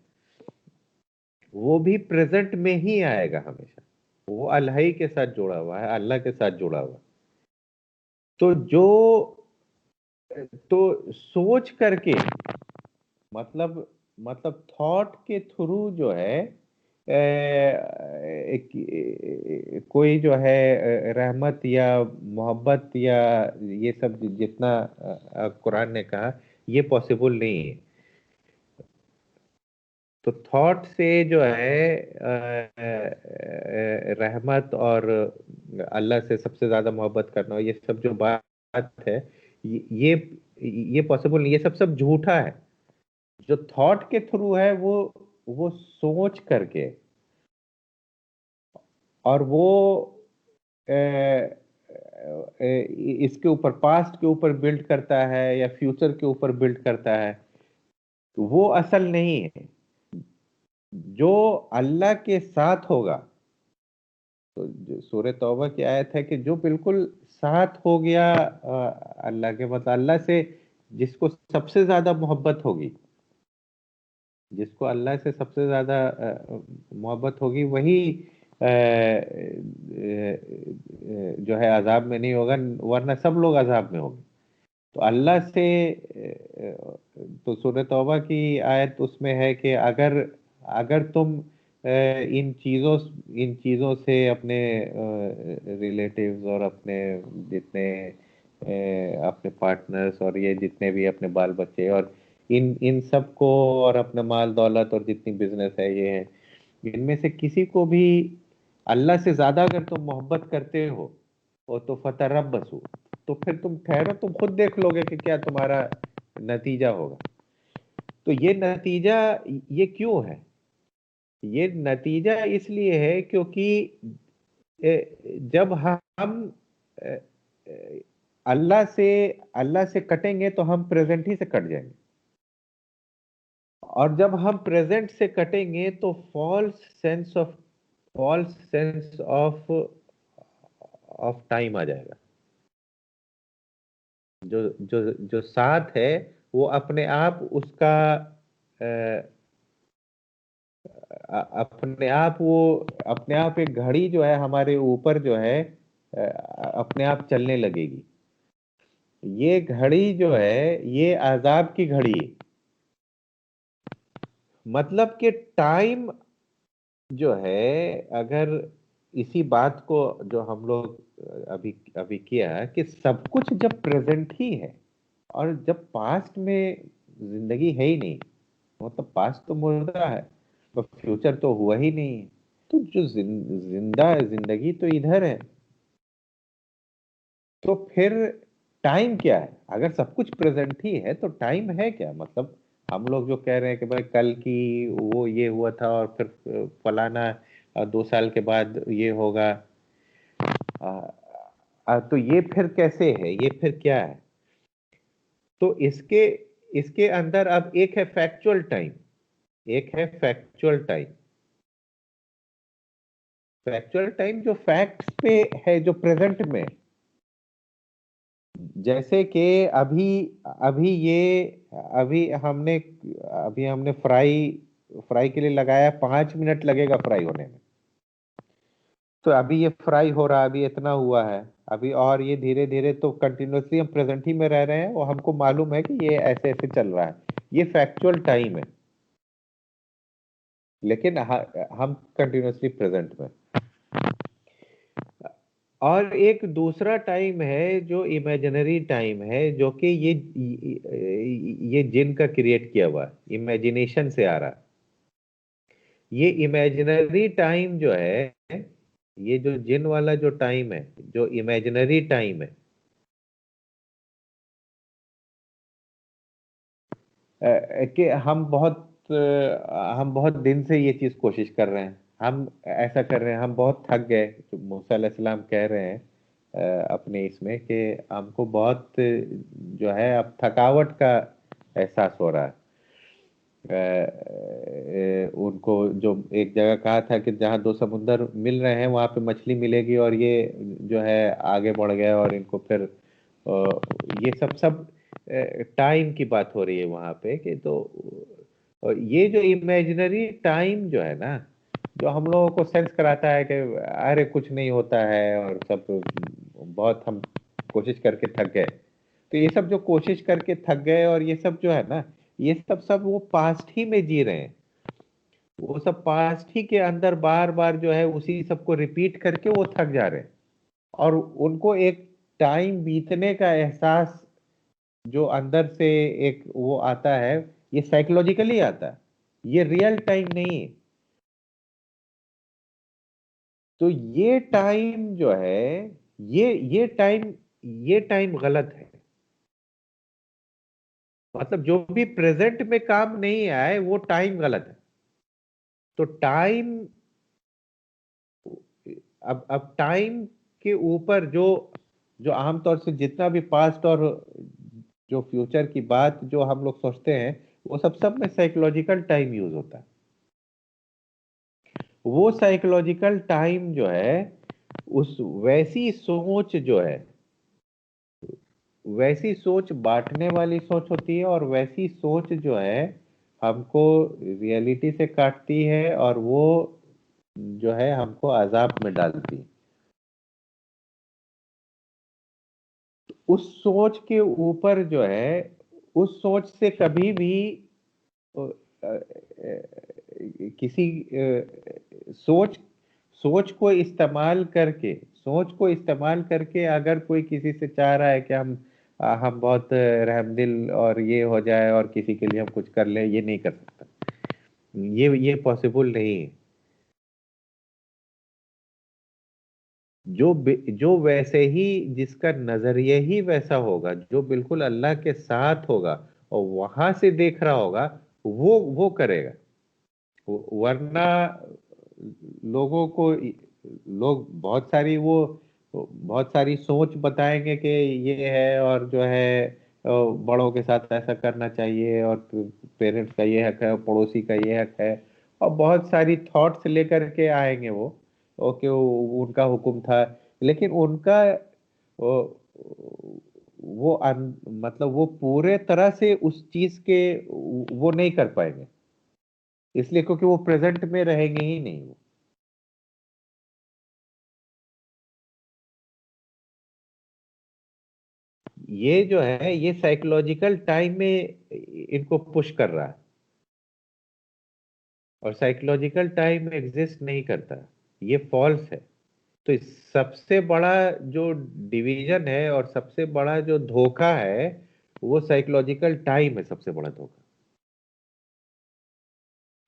वो भी प्रेजेंट में ही आएगा हमेशा। वो अल्लाह ही के साथ जुड़ा हुआ है, अल्लाह के साथ जुड़ा हुआ है। तो जो, तो सोच करके, मतलब थॉट के थ्रू जो है कोई जो है रहमत या मोहब्बत या ये सब जितना कुरान ने कहा, ये पॉसिबल नहीं है। तो थॉट से जो है रहमत और अल्लाह से सबसे ज्यादा मोहब्बत करना, ये सब जो बात है, ये ये पॉसिबल नहीं, ये सब सब झूठा है। जो थॉट के थ्रू है वो सोच करके, और वो इसके ऊपर, पास्ट के ऊपर बिल्ड करता है या फ्यूचर के ऊपर बिल्ड करता है, तो वो असल नहीं है। जो अल्लाह के साथ होगा, तो जो सूरह तौबा की आयत है कि जो बिल्कुल साथ हो गया अल्लाह के, मतलब अल्लाह से जिसको सबसे ज्यादा मोहब्बत होगी, जिसको अल्लाह से सबसे ज्यादा मोहब्बत होगी, वही जो है अजाब में नहीं होगा, वरना सब लोग अजाब में होंगे। तो अल्लाह से तो सूरह तौबा की आयत उसमें है कि अगर अगर तुम इन चीज़ों से अपने रिलेटिव्स और अपने जितने अपने पार्टनर्स और ये जितने भी अपने बाल बच्चे और इन इन सब को, और अपने माल दौलत और जितनी बिजनेस है ये है, इनमें से किसी को भी अल्लाह से ज्यादा अगर तुम मोहब्बत करते हो, वो तो फतरब्बसू, तो फिर तुम ठहरो, तुम खुद देख लोगे कि क्या तुम्हारा नतीजा होगा। तो ये नतीजा, ये क्यों है? ये नतीजा इसलिए है क्योंकि जब हम अ, अ, अल्लाह से अल्लाह से कटेंगे तो हम प्रेजेंट ही से कट जाएंगे, और जब हम प्रेजेंट से कटेंगे तो फॉल्स सेंस ऑफ टाइम आ जाएगा। जो जो जो साथ है वो अपने आप उसका अपने आप, वो अपने आप एक घड़ी जो है हमारे ऊपर जो है अपने आप चलने लगेगी। ये घड़ी जो है ये अजाब की घड़ी है। मतलब कि टाइम जो है, अगर इसी बात को जो हम लोग अभी अभी किया कि सब कुछ जब प्रेजेंट ही है, और जब पास्ट में जिंदगी है ही नहीं, मतलब पास्ट तो मुर्दा है, तो फ्यूचर तो हुआ ही नहीं है, तो जो जिंदा जिंदगी तो इधर है। तो फिर टाइम क्या है? अगर सब कुछ प्रेजेंट ही है तो टाइम है क्या? मतलब हम लोग जो कह रहे हैं कि भाई कल की वो ये हुआ था और फिर फलाना 2 साल के बाद ये होगा, तो ये फिर कैसे है, ये फिर क्या है? तो इसके इसके अंदर अब एक है फैक्चुअल टाइम, एक है फैक्चुअल टाइम। फैक्चुअल टाइम जो फैक्ट्स पे है, जो प्रेजेंट में, जैसे कि अभी अभी ये अभी हमने फ्राई फ्राई के लिए लगाया, 5 मिनट लगेगा फ्राई होने में। तो अभी ये फ्राई हो रहा है, अभी इतना हुआ है अभी, और ये धीरे धीरे तो कंटिन्यूअसली हम प्रेजेंट ही में रह रहे हैं, और हमको मालूम है कि ये ऐसे ऐसे चल रहा है। ये फैक्चुअल टाइम है, लेकिन हम कंटिन्यूअसली प्रेजेंट में। और एक दूसरा टाइम है जो इमेजिनरी टाइम है, जो कि ये जिन का क्रिएट किया हुआ इमेजिनेशन से आ रहा है। ये इमेजिनरी टाइम जो है, ये जो जिन वाला जो टाइम है, जो इमेजिनरी टाइम है, कि हम बहुत हम बहुत दिन से ये चीज कोशिश कर रहे हैं, हम ऐसा कर रहे हैं, हम बहुत थक गए। जो मूसा अलैहिस्सलाम कह रहे हैं अपने इसमें कि हमको बहुत जो है अब थकावट का एहसास हो रहा है। उनको जो एक जगह कहा था कि जहाँ दो समुंदर मिल रहे हैं वहां पे मछली मिलेगी, और ये जो है आगे बढ़ गए और इनको फिर ये सब टाइम की बात हो रही है वहां पे कि तो ये जो इमेजिनरी टाइम जो है ना, जो हम लोगों को सेंस कराता है कि अरे कुछ नहीं होता है और सब बहुत हम कोशिश करके थक गए। तो ये सब जो कोशिश करके थक गए और ये सब जो है ना, ये सब वो पास्ट ही में जी रहे हैं। वो सब पास्ट ही के अंदर बार बार जो है उसी सबको रिपीट करके वो थक जा रहे हैं। और उनको एक टाइम बीतने का एहसास जो अंदर से एक वो आता है, ये साइकोलॉजिकली आता है, ये रियल टाइम नहीं है। तो ये टाइम जो है, ये टाइम, ये टाइम गलत है। मतलब जो भी प्रेजेंट में काम नहीं आए वो टाइम गलत है। तो टाइम, अब टाइम के ऊपर जो जो आमतौर से जितना भी पास्ट और जो फ्यूचर की बात जो हम लोग सोचते हैं, वो सब में साइकोलॉजिकल टाइम यूज होता है। वो साइकोलॉजिकल टाइम जो है, उस वैसी सोच जो है, वैसी सोच बांटने वाली सोच होती है, और वैसी सोच जो है हमको रियलिटी से काटती है, और वो जो है हमको अजाब में डालती है। उस सोच के ऊपर जो है, उस सोच से कभी भी किसी सोच सोच को इस्तेमाल करके, सोच को इस्तेमाल करके अगर कोई किसी से चाह रहा है कि हम बहुत रहमदिल और ये हो जाए और किसी के लिए हम कुछ कर ले, ये नहीं कर सकता। ये पॉसिबल नहीं है। जो वैसे ही, जिसका नजरिया ही वैसा होगा, जो बिल्कुल अल्लाह के साथ होगा और वहां से देख रहा होगा, वो करेगा। वरना लोगों को, लोग बहुत सारी सोच बताएंगे कि ये है और जो है बड़ों के साथ ऐसा करना चाहिए, और पेरेंट्स का ये हक है और पड़ोसी का ये हक है, और बहुत सारी थॉट्स लेकर के आएंगे वो। ओके, उनका हुक्म था, लेकिन उनका वो, मतलब वो पूरे तरह से उस चीज के वो नहीं कर पाएंगे, इसलिए क्योंकि वो प्रेजेंट में रहेंगे ही नहीं वो। ये जो है ये साइकोलॉजिकल टाइम में इनको पुश कर रहा है, और साइकोलॉजिकल टाइम एग्जिस्ट नहीं करता, ये फॉल्स है। तो सबसे बड़ा जो डिवीजन है और सबसे बड़ा जो धोखा है, वो साइकोलॉजिकल टाइम है, सबसे बड़ा धोखा।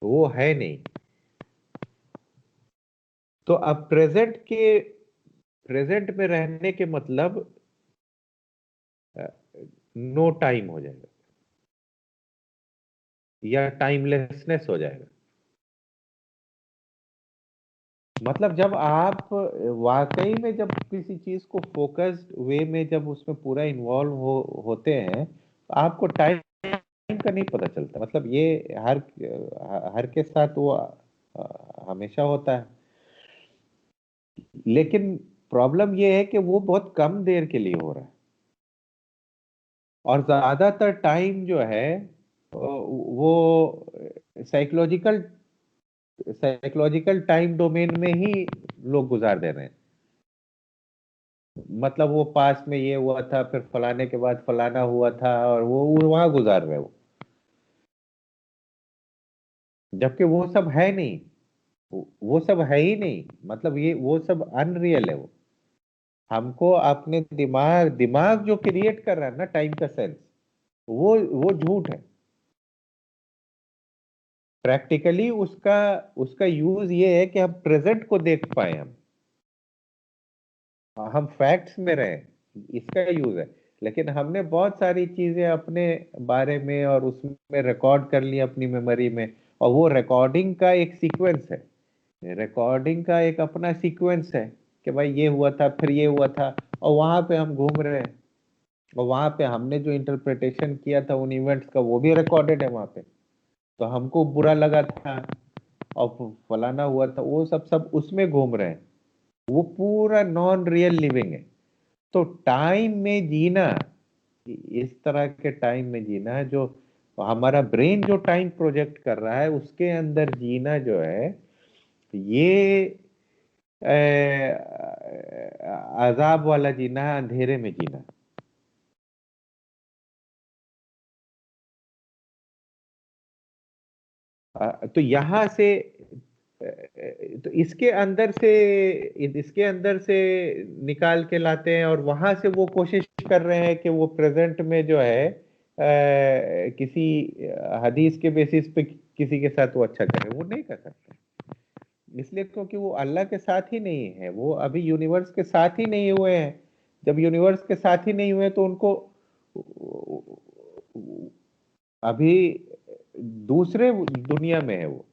वो है नहीं। तो अब प्रेजेंट में रहने के मतलब नो टाइम हो जाएगा, या टाइमलेसनेस हो जाएगा। मतलब जब आप वाकई में जब किसी चीज को फोकस्ड वे में जब उसमें पूरा इन्वॉल्व होते हैं, तो आपको टाइम का नहीं पता चलता। मतलब ये हर हर के साथ वो हमेशा होता है। लेकिन प्रॉब्लम ये है कि वो बहुत कम देर के लिए हो रहा है, और ज्यादातर टाइम जो है वो साइकोलॉजिकल साइकोलॉजिकल टाइम डोमेन में ही लोग गुजार दे रहे हैं। मतलब वो पास्ट में ये हुआ था, फिर फलाने के बाद फलाना हुआ था, और वो वहां गुजार रहे हो, जबकि वो सब है नहीं। वो सब है ही नहीं। मतलब ये वो सब अनरियल है। वो हमको अपने दिमाग दिमाग जो क्रिएट कर रहा है ना टाइम का सेंस, वो झूठ है। प्रैक्टिकली उसका उसका यूज ये है कि हम प्रेजेंट को देख पाए, हम फैक्ट्स में रहें, इसका यूज है। लेकिन हमने बहुत सारी चीजें अपने बारे में और उसमें रिकॉर्ड कर ली अपनी मेमोरी में, और वो रिकॉर्डिंग का एक सीक्वेंस है, रिकॉर्डिंग का एक अपना सीक्वेंस है कि भाई ये हुआ था, फिर ये हुआ था, और वहां पे हम घूम रहे हैं, और वहां पे हमने जो इंटरप्रिटेशन किया था उन इवेंट्स का वो भी रिकॉर्डेड है वहां पे। तो हमको बुरा लगा था और फलाना हुआ था, वो सब सब उसमें घूम रहे हैं। वो पूरा नॉन रियल लिविंग है। तो टाइम में जीना, इस तरह के टाइम में जीना, जो हमारा ब्रेन जो टाइम प्रोजेक्ट कर रहा है उसके अंदर जीना जो है, ये अजाब वाला जीना है, अंधेरे में जीना। तो यहां से तो इसके अंदर से निकाल के लाते हैं, और वहां से वो कोशिश कर रहे हैं कि वो प्रेजेंट में जो है किसी हदीस के बेसिस पे किसी के साथ वो अच्छा करे, वो नहीं कर सकते। इसलिए क्योंकि वो अल्लाह के साथ ही नहीं है, वो अभी यूनिवर्स के साथ ही नहीं हुए हैं। जब यूनिवर्स के साथ ही नहीं हुए तो उनको अभी दूसरे दुनिया में है वो।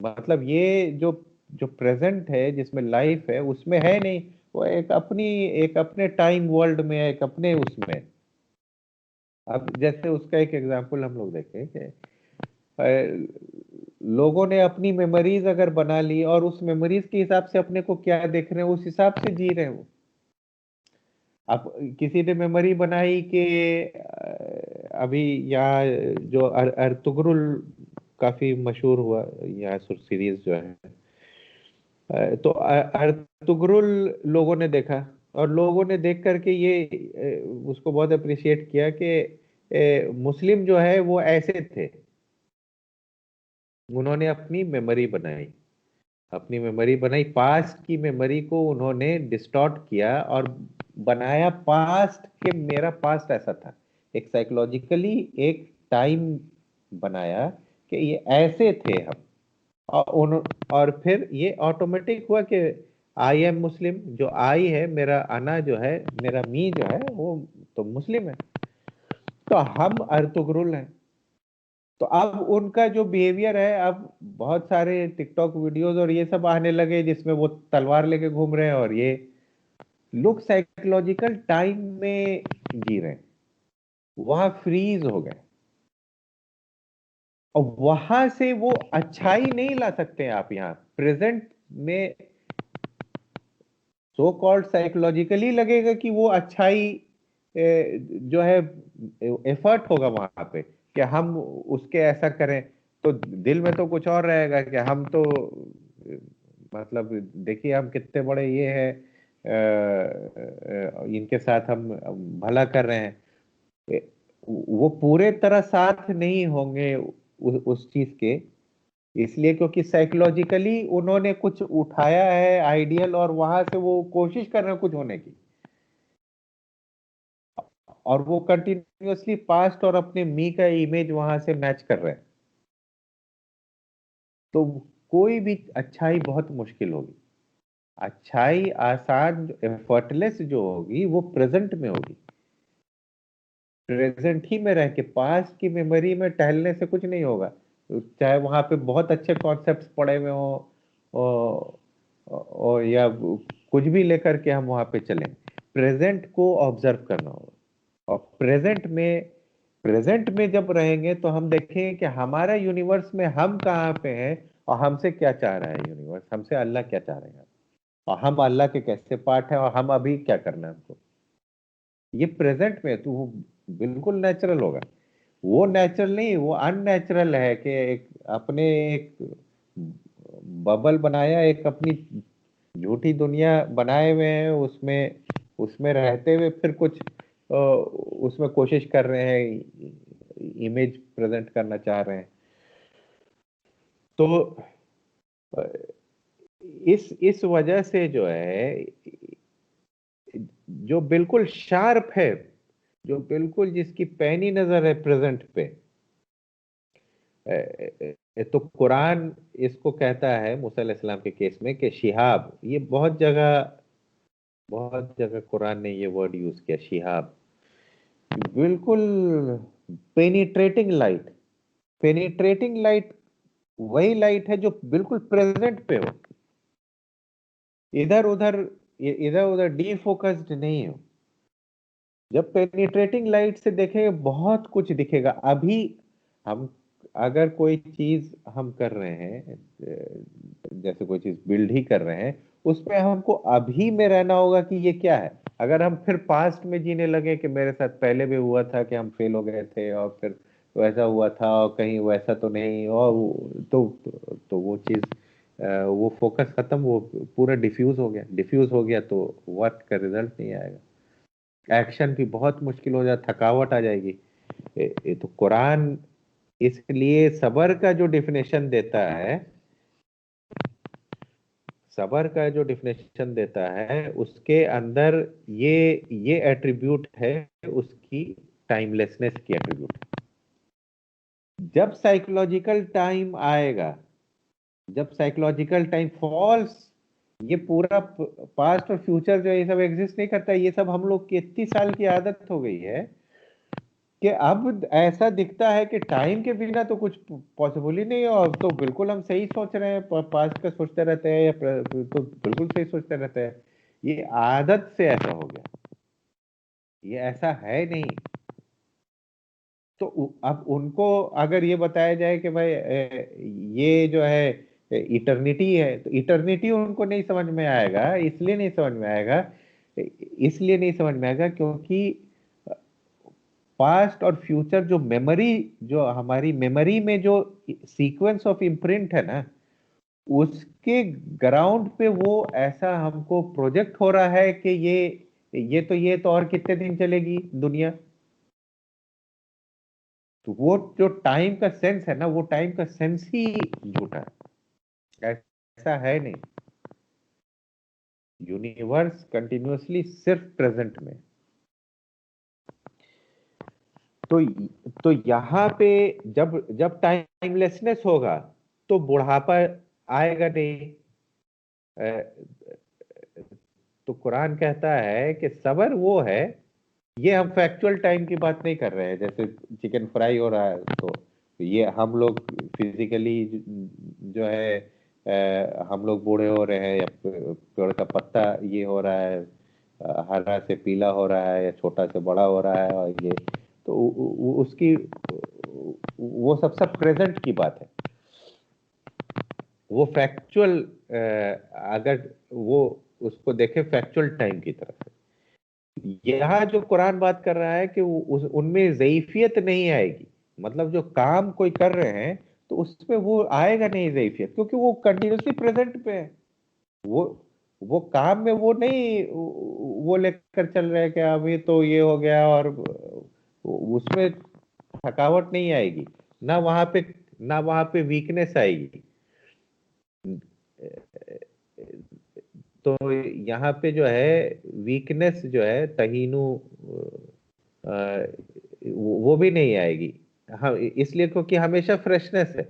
मतलब ये जो जो प्रेजेंट है जिसमें लाइफ है उसमें है नहीं, वो एक अपने टाइम वर्ल्ड में है, एक अपने उसमें। अब जैसे उसका एक एग्जांपल हम लोग देखें कि लोगों ने अपनी मेमोरीज अगर बना ली और उस मेमोरीज के हिसाब से अपने को क्या देख रहे हैं उस हिसाब से जी रहे हैं वो। अब किसी ने मेमोरी बनाई कि अभी यहाँ जो अर्तुगरुल काफी मशहूर हुआ यहाँ सीरीज जो है, तो अर्तुगरुल लोगों ने देखा, और लोगों ने देख करके ये उसको बहुत अप्रिशिएट किया कि मुस्लिम जो है वो ऐसे थे। उन्होंने अपनी मेमोरी बनाई, पास्ट की मेमोरी को उन्होंने डिस्टॉर्ट किया और बनाया पास्ट के मेरा पास्ट ऐसा था। एक साइकोलॉजिकली एक टाइम बनाया कि ये ऐसे थे हम। और और फिर ये ऑटोमेटिक हुआ कि आई एम मुस्लिम, जो आई है मेरा अना जो है, मेरा मी जो है वो तो मुस्लिम है। तो हम अर्तुगरुल हैं। तो अब उनका जो बिहेवियर है, अब बहुत सारे टिकटॉक वीडियोस और ये सब आने लगे जिसमें वो तलवार लेके घूम रहे हैं, और ये लोग साइकोलॉजिकल टाइम में जी रहे हैं, वहां फ्रीज हो गए। और वहां से वो अच्छाई नहीं ला सकते हैं आप यहाँ प्रेजेंट में। सो कॉल्ड साइकोलॉजिकली लगेगा कि वो अच्छाई जो है एफर्ट होगा वहां पे कि हम उसके ऐसा करें। तो दिल में तो कुछ और रहेगा कि हम तो मतलब देखिए हम कितने बड़े ये हैं, इनके साथ हम भला कर रहे हैं। वो पूरे तरह साथ नहीं होंगे उस चीज के, इसलिए क्योंकि साइकोलॉजिकली उन्होंने कुछ उठाया है आइडियल, और वहां से वो कोशिश कर रहे हैं कुछ होने की, और वो कंटिन्यूअसली पास्ट और अपने मी का इमेज वहां से मैच कर रहे हैं। तो कोई भी अच्छाई बहुत मुश्किल होगी। अच्छाई आसान एफर्टलेस जो होगी वो प्रेजेंट में होगी। प्रेजेंट ही में रह के पास्ट की मेमोरी में टहलने से कुछ नहीं होगा। चाहे वहां पे बहुत अच्छे कॉन्सेप्ट्स पड़े हुए हो और या कुछ भी लेकर के हम वहां पे चलें, प्रेजेंट को ऑब्जर्व करना होगा। और प्रेजेंट में जब रहेंगे तो हम देखेंगे कि हमारा यूनिवर्स में हम कहाँ पे हैं, और हमसे क्या चाह रहा है यूनिवर्स, हमसे अल्लाह क्या चाह रहे हैं, और हम अल्लाह के कैसे पार्ट हैं, और हम अभी क्या करना है हमको। ये प्रेजेंट में तो वो बिल्कुल नेचुरल होगा। वो नेचुरल नहीं, वो अननेचुरल है कि एक अपने एक बबल बनाया, एक अपनी झूठी दुनिया बनाए हुए हैं, उसमें उसमें रहते हुए फिर कुछ उसमें कोशिश कर रहे हैं, इमेज प्रेजेंट करना चाह रहे हैं। तो अ, इस वजह से जो है, जो बिल्कुल शार्प है, जो बिल्कुल जिसकी पैनी नजर है प्रेजेंट पे, तो कुरान इसको कहता है मूसा अलैहिस्सलाम के केस में कि शिहाब। ये बहुत जगह कुरान ने ये वर्ड यूज किया, शिहाब। बिल्कुल पेनिट्रेटिंग लाइट। पेनिट्रेटिंग लाइट वही लाइट है जो बिल्कुल प्रेजेंट पे हो, इधर उधर इधर उधर डीफोकस्ड नहीं हो। जब पेनिट्रेटिंग लाइट से देखेंगे बहुत कुछ दिखेगा। अभी हम अगर कोई चीज हम कर रहे हैं, जैसे कोई चीज बिल्ड ही कर रहे हैं, उसमें हमको अभी में रहना होगा कि ये क्या है। अगर हम फिर पास्ट में जीने लगे कि मेरे साथ पहले भी हुआ था कि हम फेल हो गए थे और फिर वैसा हुआ था और कहीं वैसा तो नहीं, और तो वो चीज, वो फोकस खत्म, वो पूरा डिफ्यूज हो गया। डिफ्यूज हो गया तो वर्क का रिजल्ट नहीं आएगा, एक्शन भी बहुत मुश्किल हो जाए, थकावट आ जाएगी। ये तो कुरान इसलिए सबर का जो डिफिनेशन देता है, सबर का जो डिफिनेशन देता है उसके अंदर ये ये एट्रीब्यूट है उसकी, टाइमलेसनेस की एट्रीब्यूट। जब साइकोलॉजिकल टाइम आएगा, जब साइकोलॉजिकल टाइम फॉल्स, ये पूरा पास्ट और फ्यूचर जो ये सब एग्जिस्ट नहीं करता, ये सब हम लोग की इतनी साल की आदत हो गई है कि अब ऐसा दिखता है कि टाइम के बिना तो कुछ पॉसिबल ही नहीं है। और तो बिल्कुल हम सही सोच रहे हैं, पास्ट का सोचते रहते हैं, या तो बिल्कुल सही सोचते रहते हैं। ये आदत से ऐसा हो गया, ये ऐसा है नहीं। तो अब उनको अगर ये बताया जाए कि भाई ये जो है इटर्निटी है, तो इटर्निटी उनको नहीं समझ में आएगा। इसलिए नहीं समझ में आएगा, इसलिए नहीं समझ में आएगा क्योंकि पास्ट और फ्यूचर जो मेमोरी, जो हमारी मेमोरी में जो सीक्वेंस ऑफ इम्प्रिंट है ना, उसके ग्राउंड पे वो ऐसा हमको प्रोजेक्ट हो रहा है कि ये तो और कितने दिन चलेगी दुनिया। तो वो जो टाइम का सेंस है ना, वो टाइम का सेंस ही झूठा है, ऐसा है नहीं। यूनिवर्स कंटिन्यूअसली सिर्फ प्रेजेंट में। तो तो यहाँ पे जब जब टाइमलेसनेस होगा तो बुढ़ापा आएगा नहीं। अ, तो कुरान कहता है कि सबर वो है, ये हम फैक्चुअल टाइम की बात नहीं कर रहे हैं, जैसे चिकन फ्राई हो रहा है तो ये हम लोग फिजिकली जो है, हम लोग बूढ़े हो रहे हैं, या पेड़ का पत्ता ये हो रहा है, हरा से पीला हो रहा है या छोटा से बड़ा हो रहा है, और ये तो उसकी वो सब प्रेजेंट की बात है। वो फैक्चुअल, अगर वो उसको देखे फैक्चुअल टाइम की तरफ से, यहाँ जो कुरान बात कर रहा है कि उनमें ज़ईफियत नहीं आएगी। मतलब जो काम कोई कर रहे हैं तो उसमें वो आएगा नहीं ज़ईफियत, क्योंकि वो कंटिन्यूसली प्रेजेंट पे है। वो वो काम में वो नहीं, वो लेकर चल रहे हैं कि अभी तो ये हो गया, और उसमें थकावट नहीं आएगी, ना वहां पे, ना वहां पे वीकनेस आएगी। तो यहाँ पे जो है वीकनेस जो है, तहीनु, वो भी नहीं आएगी। हाँ, इसलिए क्योंकि हमेशा फ्रेशनेस है,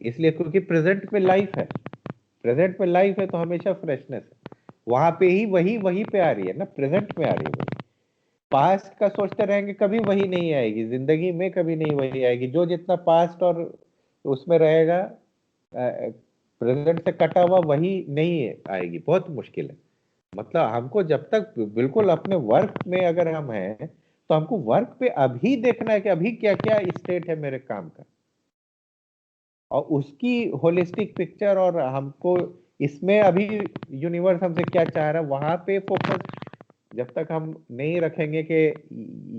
इसलिए क्योंकि प्रेजेंट में लाइफ है। प्रेजेंट में लाइफ है तो हमेशा फ्रेशनेस है। वहां पे ही वही वही पे आ रही है ना, प्रेजेंट में आ रही है वही। पास्ट का सोचते रहेंगे कभी वही नहीं आएगी, जिंदगी में कभी नहीं वही आएगी। जो जितना पास्ट और उसमें रहेगा, प्रेजेंट से कटा हुआ, वही नहीं आएगी, बहुत मुश्किल है। मतलब हमको जब तक बिल्कुल अपने वर्क में अगर हम हैं, तो हमको वर्क पे अभी देखना है कि अभी क्या क्या स्टेट है मेरे काम का, और उसकी होलिस्टिक पिक्चर, और हमको इसमें अभी यूनिवर्स हमसे क्या चाह रहा है वहां पे फोकस जब तक हम नहीं रखेंगे कि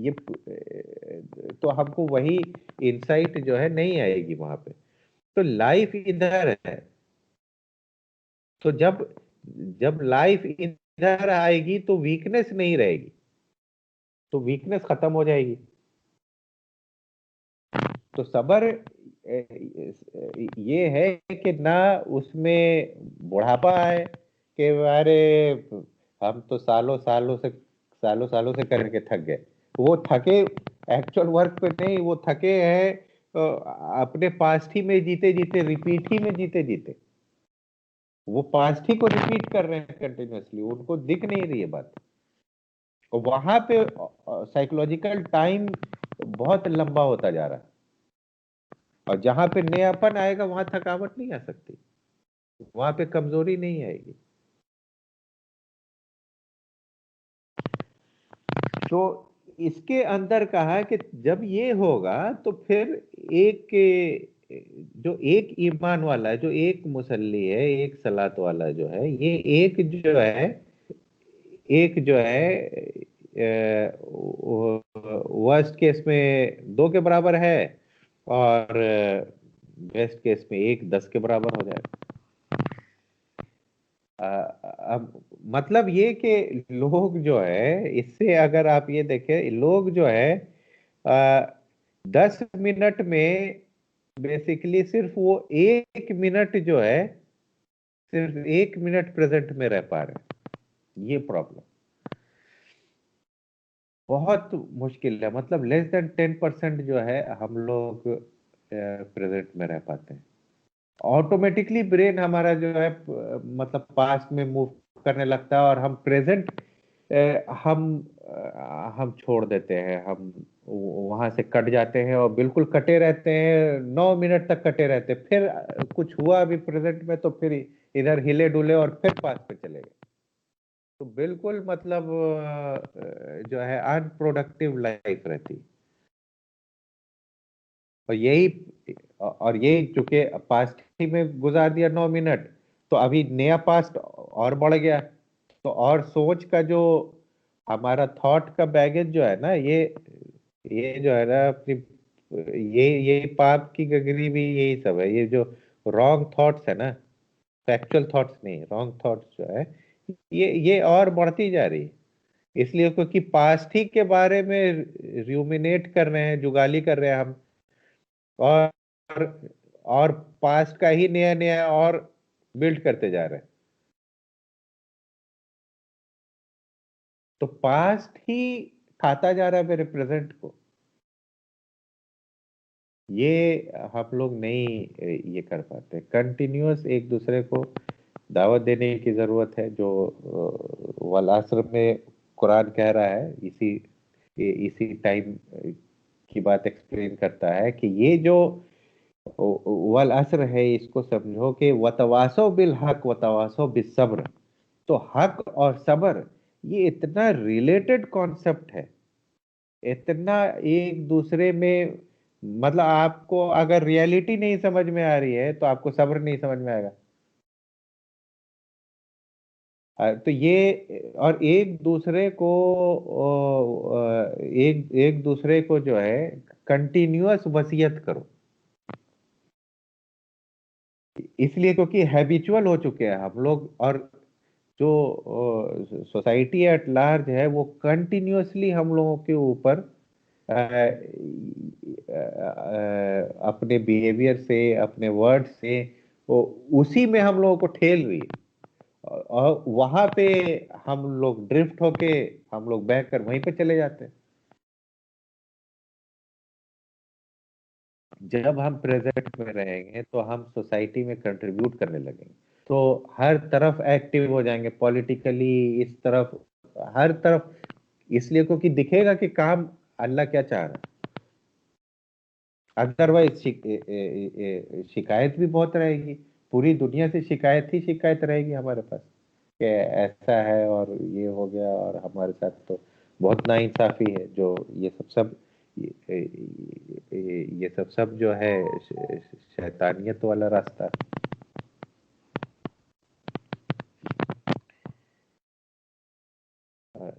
ये, तो हमको वही इंसाइट जो है नहीं आएगी वहां पे। तो लाइफ इधर है। तो जब जब लाइफ इधर आएगी तो वीकनेस नहीं रहेगी, तो वीकनेस खत्म हो जाएगी। तो सबर ये है कि ना उसमें बुढ़ापा आए कि अरे हम तो सालों सालों से करके थक गए। वो थके एक्चुअल वर्क पे नहीं, वो थके हैं अपने पास्ट ही में जीते जीते, रिपीट ही में जीते जीते। वो पास्ट ही को रिपीट कर रहे हैं कंटिन्यूअसली, उनको दिख नहीं रही है बात। वहां पे साइकोलॉजिकल टाइम बहुत लंबा होता जा रहा है, और जहां पे नयापन आएगा वहां थकावट नहीं आ सकती, वहां पे कमजोरी नहीं आएगी। तो इसके अंदर कहा कि जब ये होगा तो फिर एक जो एक ईमान वाला है, जो एक मुसल्ली है, एक सलात वाला जो है, ये एक जो है, एक जो है वर्स्ट केस में 2 के बराबर है, और बेस्ट केस में 1 10 के बराबर हो जाएगा। अब मतलब ये कि लोग जो है, इससे अगर आप ये देखें, लोग जो है 10 मिनट में बेसिकली सिर्फ वो 1 मिनट जो है, सिर्फ 1 मिनट प्रेजेंट में रह पा रहे हैं। ये प्रॉब्लम बहुत मुश्किल है, मतलब लेस देन 10% जो है हम लोग प्रेजेंट में रह पाते हैं। ऑटोमेटिकली ब्रेन हमारा जो है मतलब पास्ट में मूव करने लगता है, और हम प्रेजेंट हम हम छोड़ देते हैं, हम वहां से कट जाते हैं, और बिल्कुल कटे रहते हैं, 9 मिनट तक कटे रहते हैं, फिर कुछ हुआ अभी प्रेजेंट में तो फिर इधर हिले डुले और फिर पास्ट पे चले गए। तो बिल्कुल मतलब जो है अनप्रोडक्टिव लाइफ रहती। और यही चूंकि पास्ट ही में गुजार दिया 9 मिनट, तो अभी नया पास्ट और बढ़ गया, तो और सोच का जो हमारा थॉट का बैगेज जो है ना, ये जो है ना अपनी, ये पाप की गगरी भी यही सब है, ये जो रॉन्ग थॉट्स है ना, फैक्चुअल थॉट्स नहीं, रॉन्ग थॉट्स जो है, ये और बढ़ती जा रही है। इसलिए क्योंकि पास्ट ही के बारे में रूमिनेट कर रहे हैं, जुगाली कर रहे हैं हम, और और पास्ट का ही नया नया और बिल्ड करते जा रहे हैं। तो पास्ट ही खाता जा रहा है मेरे प्रेजेंट को। ये हम लोग नहीं ये कर पाते। कंटिन्यूअस एक दूसरे को दावत देने की जरूरत है, जो वल असर में कुरान कह रहा है, इसी टाइम की बात एक्सप्लेन करता है कि ये जो वल असर है, इसको समझो कि वतवासो बिल हक वतवासो बिस सब्र। तो हक और सब्र ये इतना रिलेटेड कॉन्सेप्ट है, इतना एक दूसरे में, मतलब आपको अगर रियलिटी नहीं समझ में आ रही है तो आपको सब्र नहीं समझ में आएगा। तो ये, और एक दूसरे को एक एक दूसरे को जो है कंटिन्यूअस वसीयत करो। इसलिए क्योंकि हैबिचुअल हो चुके हैं हम लोग, और जो सोसाइटी एट लार्ज है वो कंटिन्यूअसली हम लोगों के ऊपर अपने बिहेवियर से, अपने वर्ड से, वो उसी में हम लोगों को ठेल रही है, और वहां पे हम लोग ड्रिफ्ट होके हम लोग बह कर वहीं पे चले जाते हैं। जब हम प्रेजेंट में रहेंगे तो हम सोसाइटी में कंट्रीब्यूट करने लगेंगे, तो हर तरफ एक्टिव हो जाएंगे पॉलिटिकली, इस तरफ, हर तरफ। इसलिए क्योंकि दिखेगा कि काम अल्लाह क्या चाह रहा है। अदरवाइज शिकायत भी बहुत रहेगी, पूरी दुनिया से शिकायत ही शिकायत रहेगी हमारे पास, कि ऐसा है और ये हो गया, और हमारे साथ तो बहुत नाइंसाफी है। जो ये सब जो है शैतानियत वाला रास्ता। अ,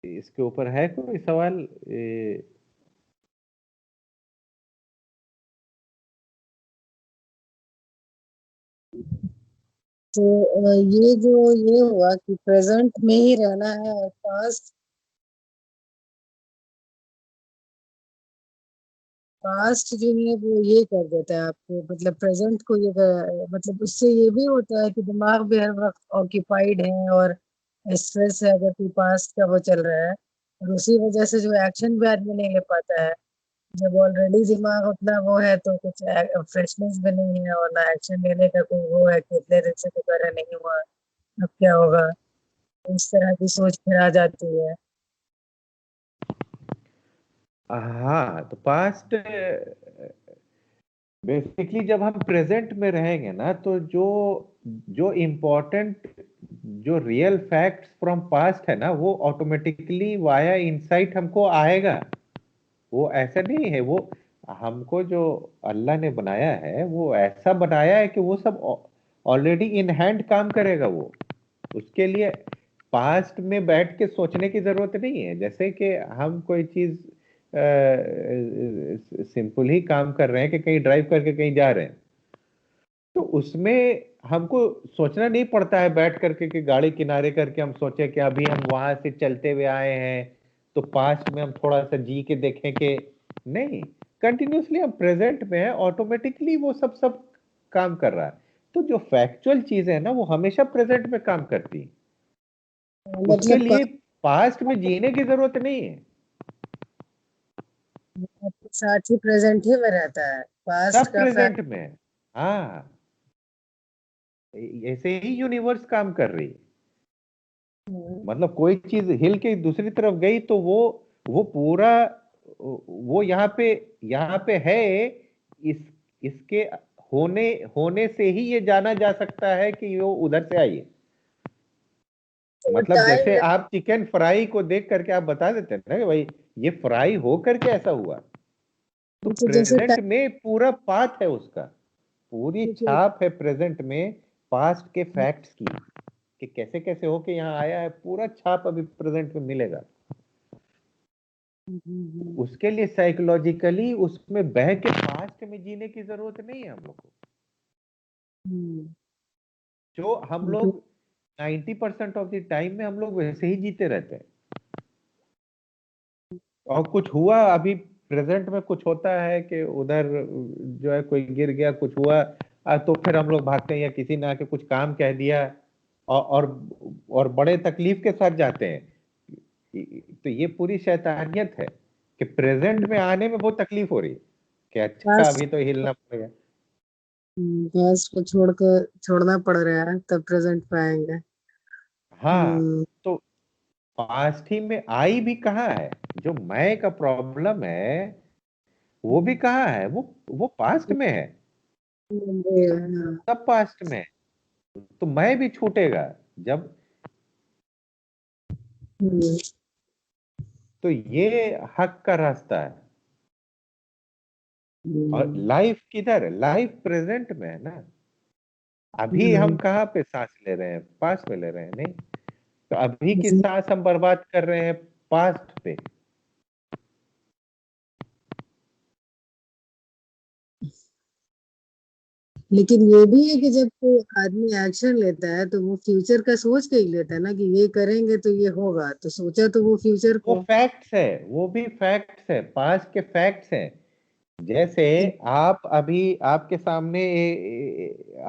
इसके ऊपर है कोई सवाल? तो ये हुआ कि प्रेजेंट में ही रहना है, और पास्ट जो है वो ये कर देता है आपको, मतलब प्रेजेंट को मतलब उससे ये भी होता है कि दिमाग भी हर वक्त ऑक्यूपाइड है, और स्ट्रेस है अगर कोई पास्ट का वो चल रहा है, और उसी वजह से जो एक्शन भी आदमी नहीं ले पाता है। जब ऑलरेडी दिमाग उतना वो है तो कुछ फ्रेशनेस भी नहीं है, और ना एक्शन लेने का कोई वो है कि इतने दिन से दोबारा नहीं हुआ। अब क्या होगा, इस तरह की सोच फिर आ जाती है। हाँ, तो पास्ट बेसिकली जब हम प्रेजेंट में रहेंगे ना, तो जो जो इम्पोर्टेंट, जो रियल फैक्ट्स फ्रॉम पास्ट है ना, वो ऑटोमेटिकली वाया इंसाइट हमको आएगा। वो ऐसा नहीं है, वो हमको जो अल्लाह ने बनाया है वो ऐसा बनाया है कि वो सब ऑलरेडी इन हैंड काम करेगा वो। उसके लिए पास्ट में बैठ के सोचने की जरूरत नहीं है। जैसे कि हम कोई चीज सिंपल ही काम कर रहे हैं कि कहीं ड्राइव करके कहीं जा रहे हैं, तो उसमें हमको सोचना नहीं पड़ता है बैठ करके कि गाड़ी किनारे करके हम सोचे कि अभी हम वहां से चलते हुए आए हैं, तो पास्ट में हम थोड़ा सा जी के देखें कि नहीं, कंटिन्यूअसली हम प्रेजेंट में है, ऑटोमेटिकली वो सब सब काम कर रहा है। तो जो फैक्चुअल चीजें है ना, वो हमेशा प्रेजेंट में काम करती है। उसके मतलब लिए पास्ट में जीने की जरूरत नहीं है। आपके साथ ही प्रेजेंट ही में रहता है, पास्ट सब का प्रेजेंट फैक्ट। में है। हाँ, ऐसे ही यूनिवर्स काम कर रही है। मतलब कोई चीज हिल के दूसरी तरफ गई तो वो पूरा, वो यहाँ पे है। इस इसके होने होने से ही ये जाना जा सकता है कि वो उधर से आई है। तो मतलब जैसे टाइम, आप चिकन फ्राई को देख करके आप बता देते हैं ना कि भाई ये फ्राई हो करके ऐसा हुआ। तो तो जैसे प्रेजेंट में पूरा पाथ है उसका, पूरी टाइम, छाप है प्रेजेंट में पास्ट के फैक्ट्स की, कि कैसे कैसे होके यहाँ आया है, पूरा छाप अभी प्रेजेंट में मिलेगा। उसके लिए साइकोलॉजिकली उसमें बह के पास्ट में जीने की जरूरत नहीं है हम लोग को। जो हम लोग 90% ऑफ द टाइम में हम लोग वैसे ही जीते रहते हैं। और कुछ हुआ अभी प्रेजेंट में, कुछ होता है कि उधर जो है कोई गिर गया, कुछ हुआ, तो फिर हम लोग भागते हैं या किसी ने आके कुछ काम कह दिया, और बड़े तकलीफ के साथ जाते हैं। तो ये पूरी शैतानियत है कि प्रेजेंट में आने में बहुत तकलीफ हो रही है, कि अच्छा पास्ट अभी तो हिलना पड़ेगा। पास्ट को छोड़कर छोड़ना पड़ रहा है तब प्रेजेंट पे आएंगे। हाँ, हम्म, तो पास्ट ही में आई भी कहाँ है? जो मैं का प्रॉब्लम है वो भी कहाँ है? वो पास्ट में है। सब पास्ट में है। तो मैं भी छूटेगा जब। हम्म, तो ये हक का रास्ता है। और हम्म, लाइफ किधर है? लाइफ प्रेजेंट में है ना। अभी हम कहाँ पे सांस ले रहे हैं? पास्ट में ले रहे हैं, नहीं। तो अभी की हम्म। सांस हम बर्बाद कर रहे हैं पास्ट पे। लेकिन ये भी है कि जब कोई आदमी एक्शन लेता है तो वो फ्यूचर का सोच के ही लेता है ना, कि ये करेंगे तो ये होगा, तो सोचा तो वो फ्यूचर वो को। फैक्ट्स है, वो भी फैक्ट्स है, पास्ट के फैक्ट्स हैं। जैसे आप अभी आपके सामने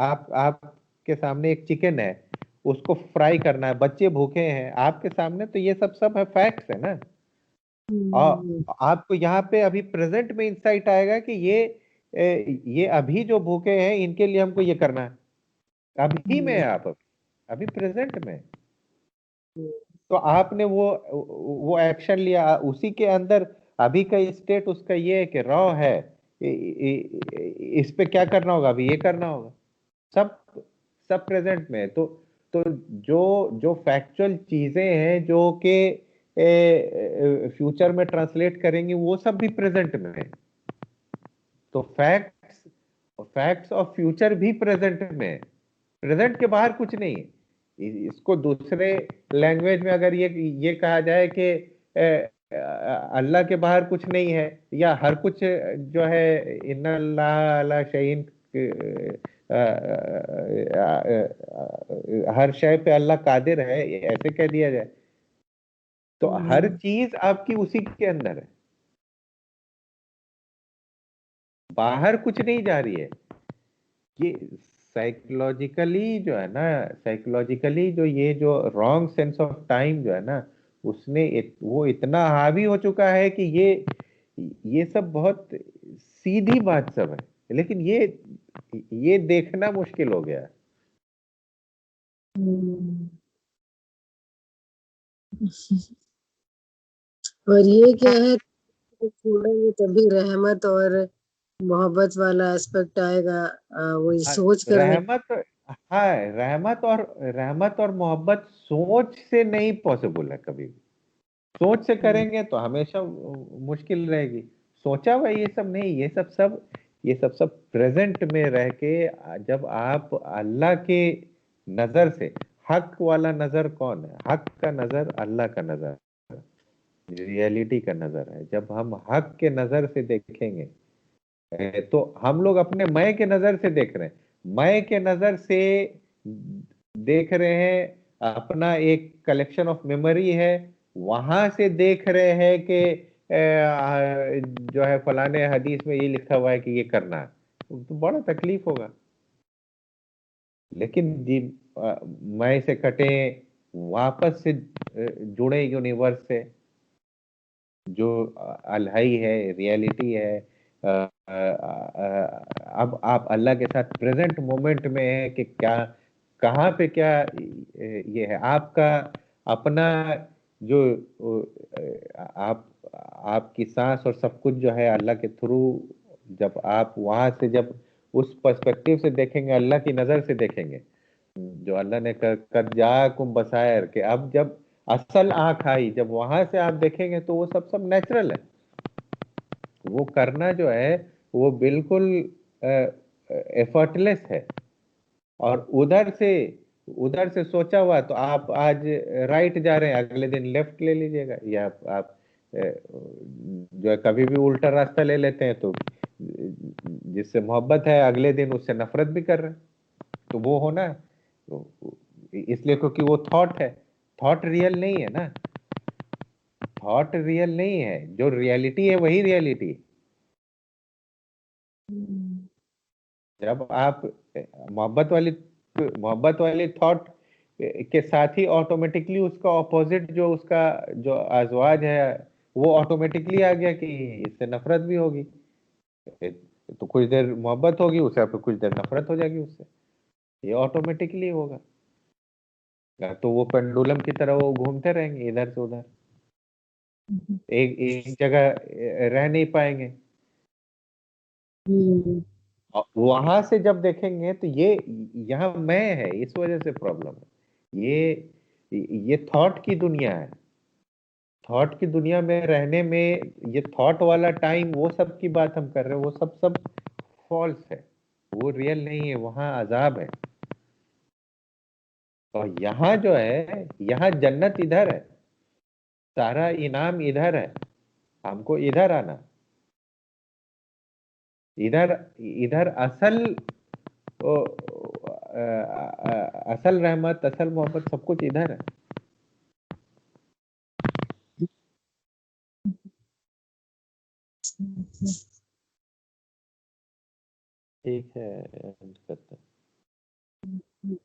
आपके सामने एक चिकन है, उसको फ्राई करना है, बच्चे भूखे हैं आपके सामने, तो ये सब सब है, फैक्ट्स है ना। हम्म, और आपको यहाँ पे अभी प्रेजेंट में इंसाइट आएगा कि ये अभी जो भूखे हैं इनके लिए हमको ये करना है। अभी में है आप, अभी प्रेजेंट में। तो आपने वो एक्शन लिया उसी के अंदर। अभी का स्टेट उसका ये है कि रॉ है, इस पे क्या करना होगा? अभी ये करना होगा। सब सब प्रेजेंट में है। तो जो जो फैक्चुअल चीजें हैं जो कि फ्यूचर में ट्रांसलेट करेंगी, वो सब भी प्रेजेंट में है। तो फैक्ट्स फैक्ट्स और फ्यूचर भी प्रेजेंट में है। प्रेजेंट के बाहर कुछ नहीं है। इसको दूसरे लैंग्वेज में अगर ये कहा जाए कि अल्लाह के बाहर कुछ नहीं है, या हर कुछ जो है इन्ना अल्लाह अला शहीन, हर शय पे अल्लाह कादिर है, ऐसे कह दिया जाए, तो हर चीज आपकी उसी के अंदर है, बाहर कुछ नहीं जा रही है। ये साइकोलॉजिकली जो है ना, साइकोलॉजिकली जो ये जो रॉन्ग सेंस ऑफ टाइम जो है ना, उसने वो इतना हावी हो चुका है कि ये सब बहुत सीधी बात सब है, लेकिन ये देखना मुश्किल हो गया है। हम्म। और ये क्या है, तो छोड़ेंगे तभी रहमत और मोहब्बत वाला एस्पेक्ट आएगा, वही हाँ, सोच करने। रहमत। हाँ, रहमत और मोहब्बत सोच से नहीं पॉसिबल है कभी भी। सोच से हम्म, करेंगे तो हमेशा मुश्किल रहेगी। सोचा हुआ ये सब नहीं, ये सब प्रेजेंट में रह के, जब आप अल्लाह के नजर से, हक वाला नजर कौन है? हक का नजर अल्लाह का नजर, रियलिटी का नजर है। जब हम हक के नजर से देखेंगे, तो हम लोग अपने मैं के नजर से देख रहे हैं, मैं के नजर से देख रहे हैं, अपना एक कलेक्शन ऑफ मेमोरी है, वहां से देख रहे हैं कि जो है फलाने हदीस में ये लिखा हुआ है कि ये करना है, तो बड़ा तकलीफ होगा। लेकिन जी, मैं से कटे, वापस से जुड़े यूनिवर्स से, जो अलहई है, रियलिटी है। अब आप अल्लाह के साथ प्रेजेंट मोमेंट में है कि क्या, कहाँ पे क्या ये है आपका अपना, जो आप आपकी सांस और सब कुछ जो है अल्लाह के थ्रू, जब आप वहां से, जब उस पर्सपेक्टिव से देखेंगे, अल्लाह की नजर से देखेंगे, जो अल्लाह ने कर जाकुम बसायर, के अब जब असल आंख आई, जब वहां से आप देखेंगे तो वो सब सब नेचुरल है। वो करना जो है वो बिल्कुल एफर्टलेस है। और उधर से सोचा हुआ, तो आप आज राइट जा रहे हैं, अगले दिन लेफ्ट ले लीजिएगा, या आप जो है कभी भी उल्टा रास्ता ले लेते हैं, तो जिससे मोहब्बत है अगले दिन उससे नफरत भी कर रहे हैं। तो वो होना है, तो इसलिए क्योंकि वो थॉट है। थॉट रियल नहीं है ना, थॉट रियल नहीं है, जो रियलिटी है वही रियलिटी है। हम्म, जब आप मोहब्बत वाली थॉट के साथ ही ऑटोमेटिकली उसका ऑपोजिट, जो उसका जो आजवाज है, वो ऑटोमेटिकली आ गया कि इससे नफरत भी होगी। तो कुछ देर मोहब्बत होगी उससे, आपको कुछ देर नफरत हो जाएगी उससे, ये ऑटोमेटिकली होगा। या तो वो पेंडुलम की तरह वो घूमते रहेंगे इधर से उधर, एक एक जगह रह नहीं पाएंगे। हम्म, और वहां से जब देखेंगे तो ये यहाँ मैं है, इस वजह से प्रॉब्लम है। ये थॉट की दुनिया है। थॉट की दुनिया में रहने में, ये थॉट वाला टाइम, वो सब की बात हम कर रहे हैं, वो सब सब फॉल्स है, वो रियल नहीं है, वहां अजाब है। और यहाँ जो है, यहाँ जन्नत इधर है, सारा इनाम इधर है, हमको इधर आना। इधर इधर असल असल रहमत, असल मोहब्बत, सब कुछ इधर है। ठीक है, end करते हैं।